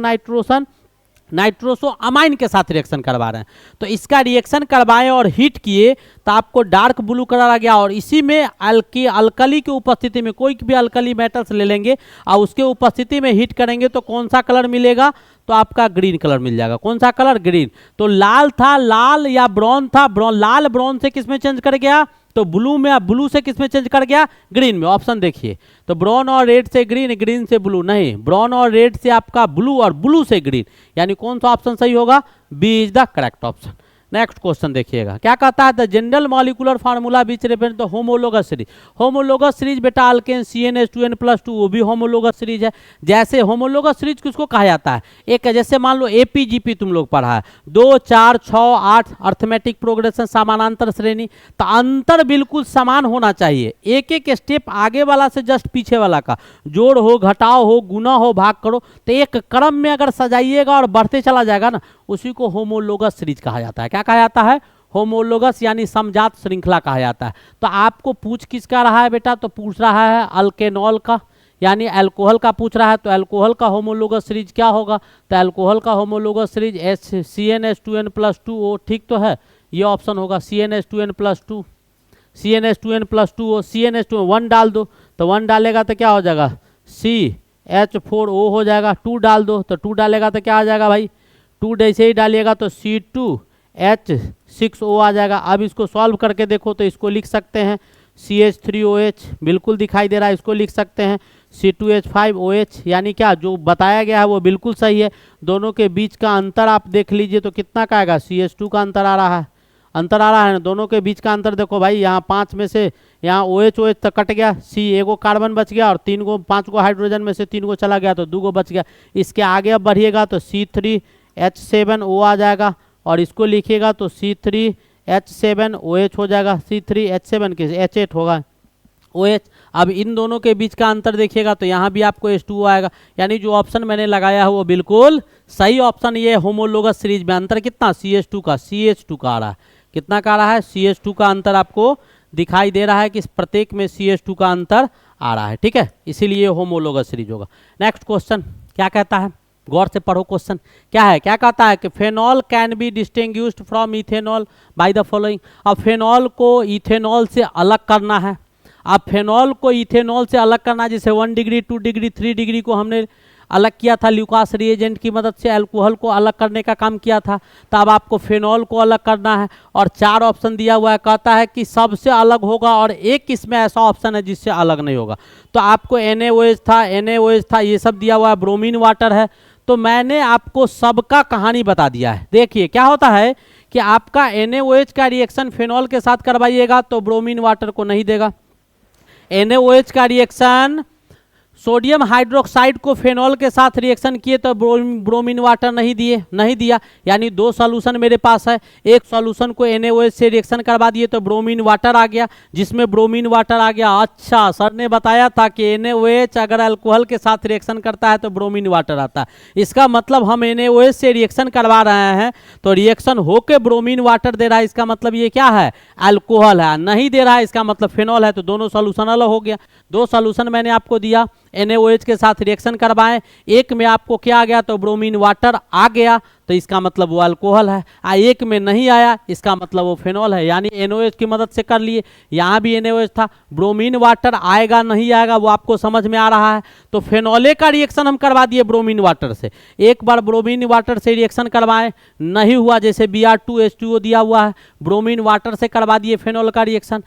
नाइट्रोसो अमाइन के साथ रिएक्शन करवा रहे हैं। तो इसका रिएक्शन करवाएं और हीट किए तो आपको डार्क ब्लू कलर आ गया। और इसी में अल्कली की उपस्थिति में कोई भी अल्कली मेटल्स ले लेंगे और उसके उपस्थिति में हीट करेंगे तो कौन सा कलर मिलेगा, तो आपका ग्रीन कलर मिल जाएगा। कौन सा कलर, ग्रीन। तो लाल था, लाल या ब्राउन था, लाल ब्राउन से किस में चेंज कर गया, तो ब्लू में। अब ब्लू से किस में चेंज कर गया, ग्रीन में। ऑप्शन देखिए, तो ब्राउन और रेड से ग्रीन, ग्रीन से ब्लू, नहीं, ब्राउन और रेड से आपका ब्लू और ब्लू से ग्रीन, यानी कौन सा ऑप्शन सही होगा, B is the correct option. Next question देखिएगा क्या कहता है, the general molecular formula which refer to homologous series. Homologous series बेटा अल्केन CnH2n+2 वो भी होमोलोगस सीरीज है। जैसे होमोलोगस सीरीज किसको कहा जाता है, एक जैसे मान लो APGP तुम लोग पढ़ा है, 2 4 6 8 अर्थमेटिक प्रोग्रेशन समानांतर श्रेणी। तो अंतर बिल्कुल समान होना चाहिए, एक एक स्टेप आगे वाला से जस्ट पीछे वाला का, जोड़ हो, घटाव हो, गुना हो, भाग करो, तो एक क्रम में अगर सजाइएगा और बढ़ते चला जाएगा ना, उसी को होमोलोगस सीरीज कहा जाता है। क्या कहा जाता है, होमोलोगस यानी समजात श्रृंखला कहा जाता है। तो आपको पूछ किसका रहा है बेटा, तो पूछ रहा है अल्केनॉल का, यानी अल्कोहल का पूछ रहा है। तो अल्कोहल का होमोलोगस सीरीज क्या होगा, तो अल्कोहल का होमोलोगस सीरीज CnH2n+2O, ठीक तो है, ये ऑप्शन होगा CnH2n+2, CnH2n+2O, CnH2 1 डाल दो, तो 1 डालेगा तो क्या हो जाएगा, CH4O हो जाएगा। 2 डाल दो, तो 2 डालेगा तो क्या आ जाएगा भाई, 2 जैसे ही डालिएगा तो C2H6O आ जाएगा। अब इसको सॉल्व करके देखो तो इसको लिख सकते हैं CH3OH, बिल्कुल दिखाई दे रहा है, इसको लिख सकते हैं C2H5OH, यानी क्या जो बताया गया है वो बिल्कुल सही है। दोनों के बीच का अंतर आप देख लीजिए तो कितना का आएगा, CH2 का अंतर आ रहा है, ना दोनों के बीच का अंतर देखो भाई, यहाँ 5 में से यहाँ OH तक कट गया, C एगो कार्बन बच गया, और 5 गो हाइड्रोजन में से 3 गो चला गया तो 2 गो बच गया। इसके आगे अब बढ़िएगा तो C3H7O आ जाएगा, और इसको लिखिएगा तो C3H7OH हो जाएगा। C3H7 के H8 होगा OH। अब इन दोनों के बीच का अंतर देखिएगा तो यहाँ भी आपको H2O आएगा, यानी जो ऑप्शन मैंने लगाया है वो बिल्कुल सही ऑप्शन ये होमोलोगस सीरीज में। अंतर कितना, CH2 का आ रहा है, कितना का आ रहा है, CH2 का अंतर आपको दिखाई दे रहा है कि प्रत्येक में CH2 का अंतर आ रहा है, ठीक है, इसीलिए होमोलोगस सीरीज होगा। नेक्स्ट क्वेश्चन क्या कहता है, गौर से पढ़ो क्वेश्चन क्या है। क्या कहता है कि phenol can be distinguished from ethanol by the following. अब फेनॉल को इथेनॉल से अलग करना है। अब फेनॉल को इथेनॉल से अलग करना है, जैसे 1 डिग्री 2 डिग्री 3 डिग्री को हमने अलग किया था ल्यूकास रिएजेंट की मदद से, अल्कोहल को अलग करने का काम किया था। तब आपको फेनॉल को अलग करना है, और 4 ऑप्शन दिया हुआ है, कहता है कि सबसे अलग होगा, और एक इसमें ऐसा ऑप्शन है जिससे अलग नहीं होगा। तो आपको NaOH था, ये सब दिया हुआ है, ब्रोमीन वाटर है। तो मैंने आपको सबका कहानी बता दिया है। देखिए क्या होता है कि आपका NaOH का रिएक्शन फेनॉल के साथ करवाइएगा तो ब्रोमीन वाटर को नहीं देगा। NaOH का रिएक्शन सोडियम हाइड्रोक्साइड को फेनॉल के साथ रिएक्शन किए तो ब्रोमीन वाटर नहीं दिया, यानी दो सॉल्यूशन मेरे पास है। एक सॉल्यूशन को NaOH से रिएक्शन करवा दिए तो ब्रोमीन वाटर आ गया, जिसमें ब्रोमीन वाटर आ गया। अच्छा, सर ने बताया था कि NaOH अगर अल्कोहल के साथ रिएक्शन करता है तो ब्रोमीन वाटर आता है। इसका मतलब हम NaOH से रिएक्शन करवा रहे हैं तो रिएक्शन होके ब्रोमीन वाटर दे रहा है, इसका मतलब ये क्या है, अल्कोहल है। नहीं दे रहा है इसका मतलब फेनॉल है, तो दोनों सॉल्यूशन अलग हो गया। दो सॉल्यूशन मैंने आपको दिया, NaOH के साथ रिएक्शन करवाएं, एक में आपको क्या आ गया तो ब्रोमीन वाटर आ गया, तो इसका मतलब वो अल्कोहल है। एक में नहीं आया, इसका मतलब वो फेनॉल है, यानी NaOH की मदद से कर लिए। यहाँ भी NaOH था, ब्रोमीन वाटर आएगा नहीं आएगा वो आपको समझ में आ रहा है। तो फेनॉले का रिएक्शन हम करवा दिए ब्रोमीन वाटर से। एक बार ब्रोमीन वाटर से रिएक्शन करवाएं, नहीं हुआ, जैसे Br2H2O दिया हुआ है, ब्रोमीन वाटर से करवा दिए फेनॉल का रिएक्शन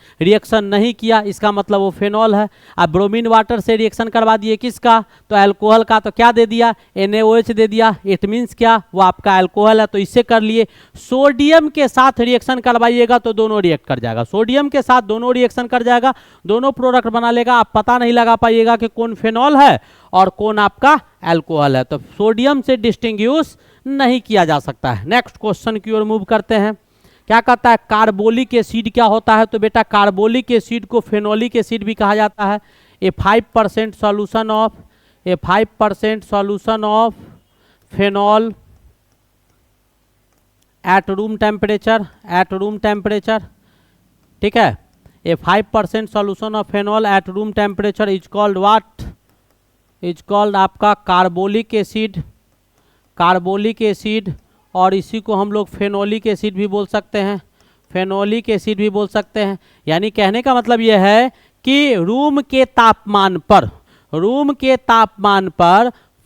नहीं किया, इसका मतलब वो फेनॉल है। अब ब्रोमीन वाटर से रिएक्शन करवा दिए किसका, तो अल्कोहल का, तो क्या दे दिया, NaOH दे दिया। इट मीन्स क्या, वो आपका अल्कोहल है, तो इससे कर लिए। सोडियम के साथ रिएक्शन करवाइएगा तो दोनों रिएक्ट कर जाएगा, सोडियम के साथ दोनों रिएक्शन कर जाएगा, दोनों प्रोडक्ट बना लेगा। आप पता नहीं लगा पाइएगा कि कौन फेनॉल है और कौन आपका अल्कोहल है, तो सोडियम से डिस्टिंग्विश नहीं किया जा सकता है। नेक्स्ट क्वेश्चन की ओर मूव करते हैं। क्या कहता है, कार्बोलिक एसिड क्या होता है, तो बेटा कार्बोलिक एसिड को फेनोलिक एसिड भी कहा जाता है। ए 5% solution of phenol at room temperature, ठीक है। ए 5% solution of phenol at room temperature is called what, is called आपका कार्बोलिक एसिड, और इसी को हम लोग फेनोलिक एसिड भी बोल सकते हैं, यानी कहने का मतलब यह है कि रूम के तापमान पर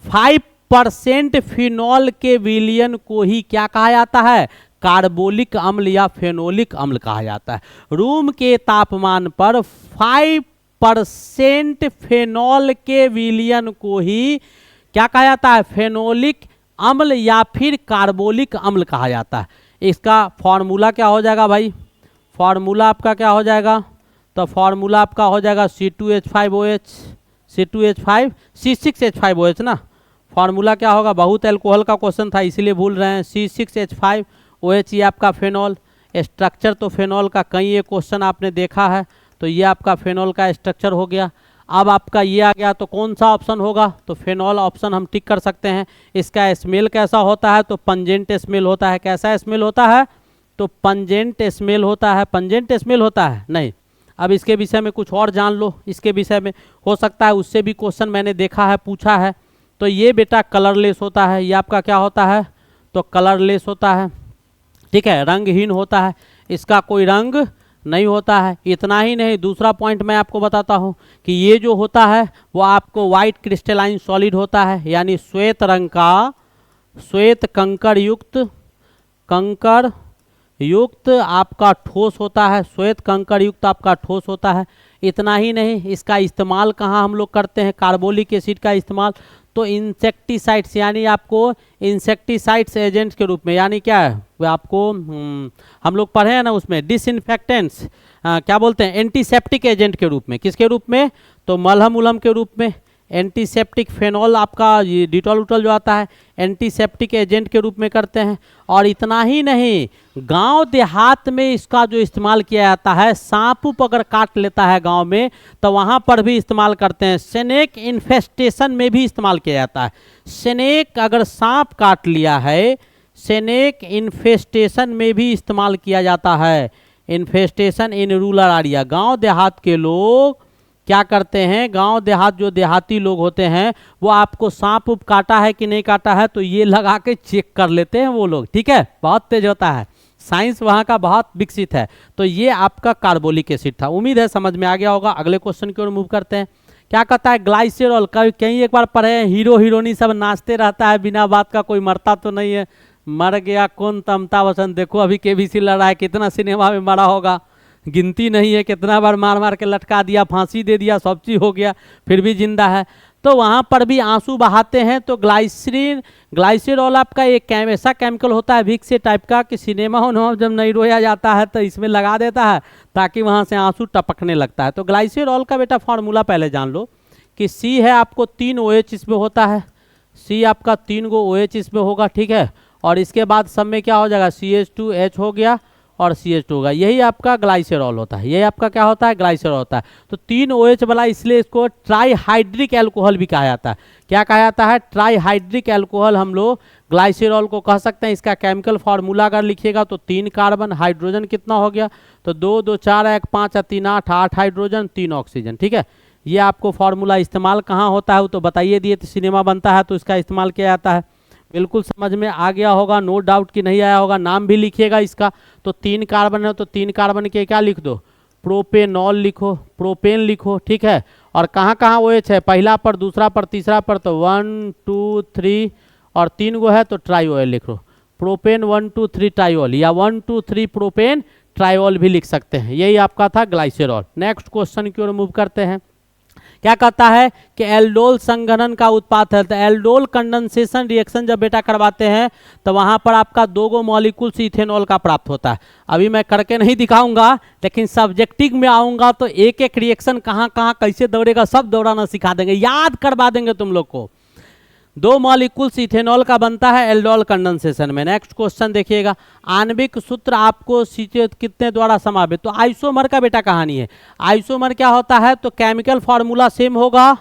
5% फिनॉल के विलयन को ही क्या कहा जाता है, कार्बोलिक अम्ल या फेनोलिक अम्ल कहा जाता है। रूम के तापमान पर 5% फेनॉल के विलयन को ही क्या कहा जाता है, फेनोलिक अम्ल या फिर कार्बोलिक अम्ल कहा जाता है। इसका फॉर्मूला क्या हो जाएगा भाई, फॉर्मूला आपका क्या हो जाएगा, तो फॉर्मूला आपका हो जाएगा C6H5OH ना। फॉर्मूला क्या होगा, बहुत अल्कोहल का क्वेश्चन था इसीलिए भूल रहे हैं। C6H5OH ये आपका फेनॉल। स्ट्रक्चर तो फेनॉल का कई एक क्वेश्चन आपने देखा है, तो ये आपका फेनॉल का स्ट्रक्चर हो गया। अब आपका ये आ गया, तो कौन सा ऑप्शन होगा, तो फेनॉल ऑप्शन हम टिक कर सकते हैं। इसका स्मेल कैसा होता है, तो पंजेंट स्मेल होता है। कैसा स्मेल होता है, तो पंजेंट स्मेल होता है। नहीं, अब इसके विषय में कुछ और जान लो, इसके विषय में हो सकता है उससे भी क्वेश्चन मैंने देखा है, पूछा है। तो ये बेटा कलरलेस होता है, ये आपका क्या होता है, तो कलरलेस होता है, ठीक है, रंगहीन होता है, इसका कोई रंग नहीं होता है। इतना ही नहीं, दूसरा पॉइंट मैं आपको बताता हूँ कि ये जो होता है वो आपको वाइट क्रिस्टलाइन सॉलिड होता है, यानी श्वेत रंग का, श्वेत कंकड़ युक्त आपका ठोस होता है, श्वेत कंकड़ युक्त आपका ठोस होता है। इतना ही नहीं, इसका इस्तेमाल कहाँ हम लोग करते हैं, कार्बोलिक एसिड का इस्तेमाल, तो इंसेक्टिसाइड्स, यानी आपको इंसेक्टिसाइड्स एजेंट्स के रूप में, यानी क्या है वो आपको हम लोग पढ़े हैं ना उसमें, डिसइंफेक्टेंट्स, क्या बोलते हैं, एंटीसेप्टिक एजेंट के रूप में। किसके रूप में, तो मलहम उलहम के रूप में। एंटीसेप्टिक फेनॉल आपका ये डिटॉल उटॉल जो आता है, एंटीसेप्टिक एजेंट के रूप में करते हैं। और इतना ही नहीं, गांव देहात में इसका जो इस्तेमाल किया जाता है, सांप उप अगर काट लेता है गांव में तो वहाँ पर भी इस्तेमाल करते हैं। स्नेक इन्फेस्टेशन में भी इस्तेमाल किया जाता है। स्नेक अगर सांप काट लिया है, स्नेक इन्फेस्टेशन में भी इस्तेमाल किया जाता है। इन्फेस्टेशन इन रूरल एरिया, गांव देहात के लोग क्या करते हैं, गांव देहात जो देहाती लोग होते हैं वो आपको सांप उप काटा है कि नहीं काटा है तो ये लगा के चेक कर लेते हैं वो लोग, ठीक है, बहुत तेज होता है, साइंस वहाँ का बहुत विकसित है। तो ये आपका कार्बोलिक एसिड था। उम्मीद है समझ में आ गया होगा। अगले क्वेश्चन की ओर मूव करते हैं। क्या कहता है, ग्लाइसेरॉल, कहीं एक बार पढ़े हैं, हीरो हीरोइनी सब नाचते रहता है बिना बात का, कोई मरता तो नहीं है। मर गया कौन, अमिताभ बच्चन, देखो अभी KBC लड़ा है, कितना सिनेमा में मरा होगा, गिनती नहीं है, कितना बार मार मार के लटका दिया, फांसी दे दिया, सब चीज़ हो गया, फिर भी जिंदा है। तो वहाँ पर भी आंसू बहाते हैं। तो ग्लाइसरॉल आपका एक ऐसा केमिकल होता है विक्स टाइप का कि सिनेमा उन्होंने जब नहीं रोया जाता है तो इसमें लगा देता है ताकि वहाँ से आंसू टपकने लगता है। तो ग्लाइसरॉल का बेटा फॉर्मूला पहले जान लो। कि सी है आपको 3 OH इसमें होता है, सी आपका 3 गो OH इसमें होगा, ठीक है। और इसके बाद सब में क्या हो जाएगा, CH2H हो गया और CH2 होगा, यही आपका ग्लाइसेरॉल होता है, यही आपका क्या होता है, ग्लाइसेरॉल होता है। तो 3 OH वाला, इसलिए इसको ट्राईहाइड्रिक एल्कोहल भी कहा जाता है। क्या कहा जाता है, ट्राईहाइड्रिक एल्कोहल हम लोग ग्लाइसेरॉल को कह सकते हैं। इसका केमिकल फार्मूला अगर लिखिएगा तो 3 कार्बन, हाइड्रोजन कितना हो गया, तो 2 2 4 1 5 3 8 8 हाइड्रोजन 3 ऑक्सीजन, ठीक है। ये आपको फार्मूला इस्तेमाल कहाँ होता है वो तो बताइए दिए, तो सिनेमा बनता है तो इसका इस्तेमाल किया जाता है। बिल्कुल समझ में आ गया होगा, नो डाउट कि नहीं आया होगा। नाम भी लिखिएगा इसका, तो 3 कार्बन है तो 3 कार्बन के क्या लिख दो, प्रोपेनॉल लिखो, प्रोपेन लिखो, ठीक है। और कहाँ कहाँ OH है, पहला पर, दूसरा पर, तीसरा पर, तो 1 2 3 और 3 गो है तो ट्राईओल लिख लो, प्रोपेन 1 2 3 ट्राईओल, या 1 2 3 प्रोपेन ट्राईओल भी लिख सकते हैं। यही आपका था ग्लाइसेरॉल। नेक्स्ट क्वेश्चन की ओर मूव करते हैं। क्या कहता है कि एल्डोल संघनन का उत्पाद है। तो एल्डोल कंडेंसेशन रिएक्शन जब बेटा करवाते हैं तो वहां पर आपका 2 गो मॉलिक्यूल्स इथेनॉल का प्राप्त होता है। अभी मैं करके नहीं दिखाऊंगा, लेकिन सब्जेक्टिव में आऊंगा तो एक एक रिएक्शन कहाँ कहाँ कैसे दौड़ेगा सब दौड़ाना सिखा देंगे, याद करवा देंगे तुम लोग को। 2 मॉलिक्यूल्स इथेनॉल का बनता है एल्डोल कंडेंसेशन में। नेक्स्ट क्वेश्चन देखिएगा, आणविक सूत्र आपको कितने द्वारा समावित, तो आइसोमर का बेटा कहानी है। आइसोमर क्या होता है, तो केमिकल फार्मूला सेम होगा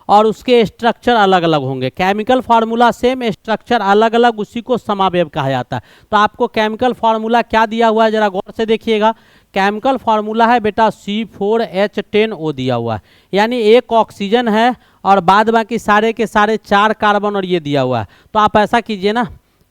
और उसके स्ट्रक्चर अलग अलग होंगे। केमिकल फार्मूला सेम, स्ट्रक्चर अलग अलग, उसी को समावेव कहा जाता है। तो आपको केमिकल फार्मूला क्या दिया हुआ है जरा गौर से देखिएगा। केमिकल फार्मूला है बेटा C4H10O दिया हुआ है, यानी एक ऑक्सीजन है और बाद बाकी सारे के सारे 4 कार्बन और ये दिया हुआ है। तो आप ऐसा कीजिए ना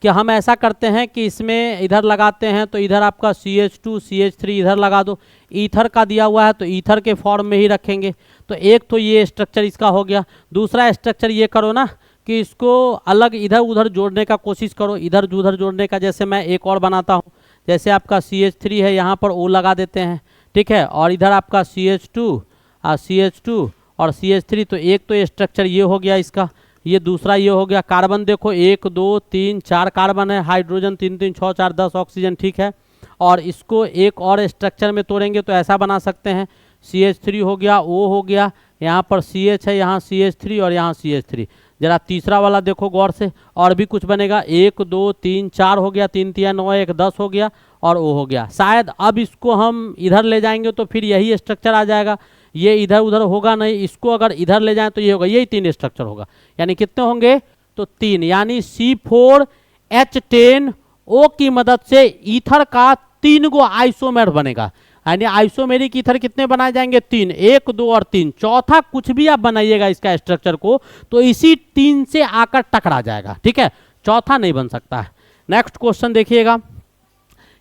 कि हम ऐसा करते हैं कि इसमें इधर लगाते हैं, तो इधर आपका CH2 CH3 इधर लगा दो। ईथर का दिया हुआ है तो ईथर के फॉर्म में ही रखेंगे। तो एक तो ये स्ट्रक्चर इसका हो गया। दूसरा स्ट्रक्चर ये करो ना कि इसको अलग इधर उधर जोड़ने का कोशिश करो, इधर उधर जोड़ने का। जैसे मैं एक और बनाता हूँ, जैसे आपका CH3 है, यहाँ पर O लगा देते हैं, ठीक है। और इधर आपका CH2 और CH3, तो एक तो स्ट्रक्चर ये हो गया इसका, ये दूसरा ये हो गया। कार्बन देखो 1 2 3 4 कार्बन है, हाइड्रोजन 3 3 6 4 10 ऑक्सीजन, ठीक है। और इसको एक और स्ट्रक्चर में तोड़ेंगे तो ऐसा बना सकते हैं, CH3 हो गया, O हो गया, यहाँ पर CH है, यहाँ CH3 और यहाँ CH3। जरा तीसरा वाला देखो गौर से, और भी कुछ बनेगा, 1 2 3 4 हो गया, 3 3 9 1 10 हो गया और O हो गया। शायद अब इसको हम इधर ले जाएंगे तो फिर यही स्ट्रक्चर आ जाएगा, ये इधर उधर होगा नहीं। इसको अगर इधर ले जाएं तो ये होगा, यही 3 स्ट्रक्चर होगा। यानी कितने होंगे, तो 3, यानी C4H10O की मदद से ईथर का 3 गो आइसोमेर बनेगा। यानी आइसोमेरिक ईथर कितने बनाए जाएंगे, 3, 1 2 और 3। चौथा कुछ भी आप बनाइएगा इसका स्ट्रक्चर को तो इसी 3 से आकर टकरा जाएगा, ठीक है। चौथा नहीं बन सकता है। नेक्स्ट क्वेश्चन देखिएगा,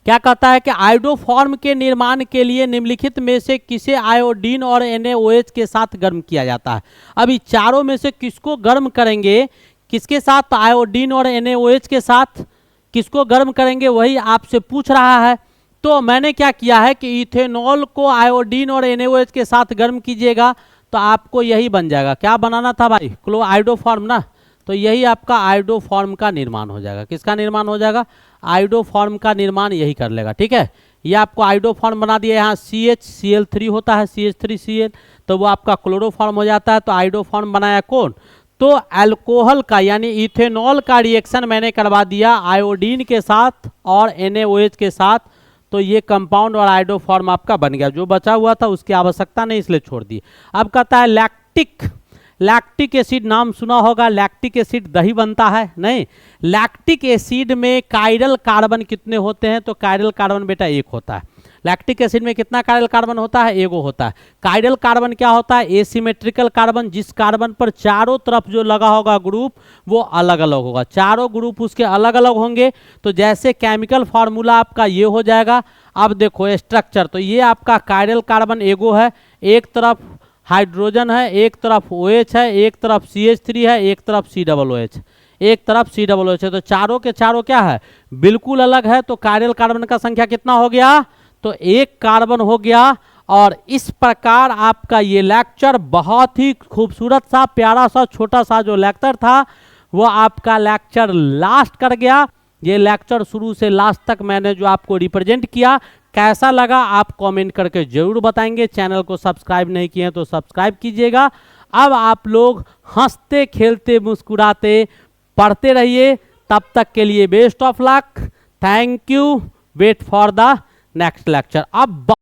क्या कहता है कि आयोडोफॉर्म के निर्माण के लिए निम्नलिखित में से किसे आयोडीन और NaOH के साथ गर्म किया जाता है। अभी चारों में से किसको गर्म करेंगे, किसके साथ, आयोडीन और NaOH के साथ किसको गर्म करेंगे, वही आपसे पूछ रहा है। तो मैंने क्या किया है कि इथेनॉल को आयोडीन और NaOH के साथ गर्म कीजिएगा तो आपको यही बन जाएगा। क्या बनाना था भाई, आयोडोफॉर्म ना। तो यही आपका आयोडोफॉर्म का निर्माण हो जाएगा। किसका निर्माण हो जाएगा, आयोडोफॉर्म का निर्माण यही कर लेगा, ठीक है। ये आपको आयोडोफॉर्म बना दिया। यहाँ CHCl3 होता है, CH3Cl, तो वो आपका क्लोरोफॉर्म हो जाता है। तो आयोडोफॉर्म बनाया कौन, तो अल्कोहल का, यानी इथेनॉल का रिएक्शन मैंने करवा दिया आयोडीन के साथ और NaOH के साथ। तो ये कंपाउंड और आयोडोफॉर्म आपका बन गया। जो बचा हुआ था उसकी आवश्यकता नहीं, इसलिए छोड़ दी। अब कहता है लैक्टिक एसिड, नाम सुना होगा। लैक्टिक एसिड दही बनता है, नहीं। लैक्टिक एसिड में कायरल कार्बन कितने होते हैं, तो कायरल कार्बन बेटा 1 होता है। लैक्टिक एसिड में कितना कायरल कार्बन होता है, 1 होता है। कायरल कार्बन क्या होता है, एसिमेट्रिकल कार्बन, जिस कार्बन पर चारों तरफ जो लगा होगा ग्रुप वो अलग अलग होगा। चारों ग्रुप उसके अलग अलग होंगे। तो जैसे केमिकल फार्मूला आपका ये हो जाएगा। अब देखो स्ट्रक्चर, तो ये आपका कायरल कार्बन एगो है, एक तरफ हाइड्रोजन है, एक तरफ OH है, एक तरफ CH3 है, एक तरफ COOH, एक तरफ COOH है। तो चारों के चारों क्या है, बिल्कुल अलग है। तो कायरल कार्बन का संख्या कितना हो गया, तो 1 कार्बन हो गया। और इस प्रकार आपका ये लेक्चर बहुत ही खूबसूरत सा, प्यारा सा, छोटा सा जो लेक्चर था वो आपका लेक्चर लास्ट कर गया। ये लेक्चर शुरू से लास्ट तक मैंने जो आपको रिप्रेजेंट किया, कैसा लगा आप कमेंट करके जरूर बताएंगे। चैनल को सब्सक्राइब नहीं किए हैं तो सब्सक्राइब कीजिएगा। अब आप लोग हंसते खेलते मुस्कुराते पढ़ते रहिए। तब तक के लिए best of luck, thank you, wait for the next lecture. अब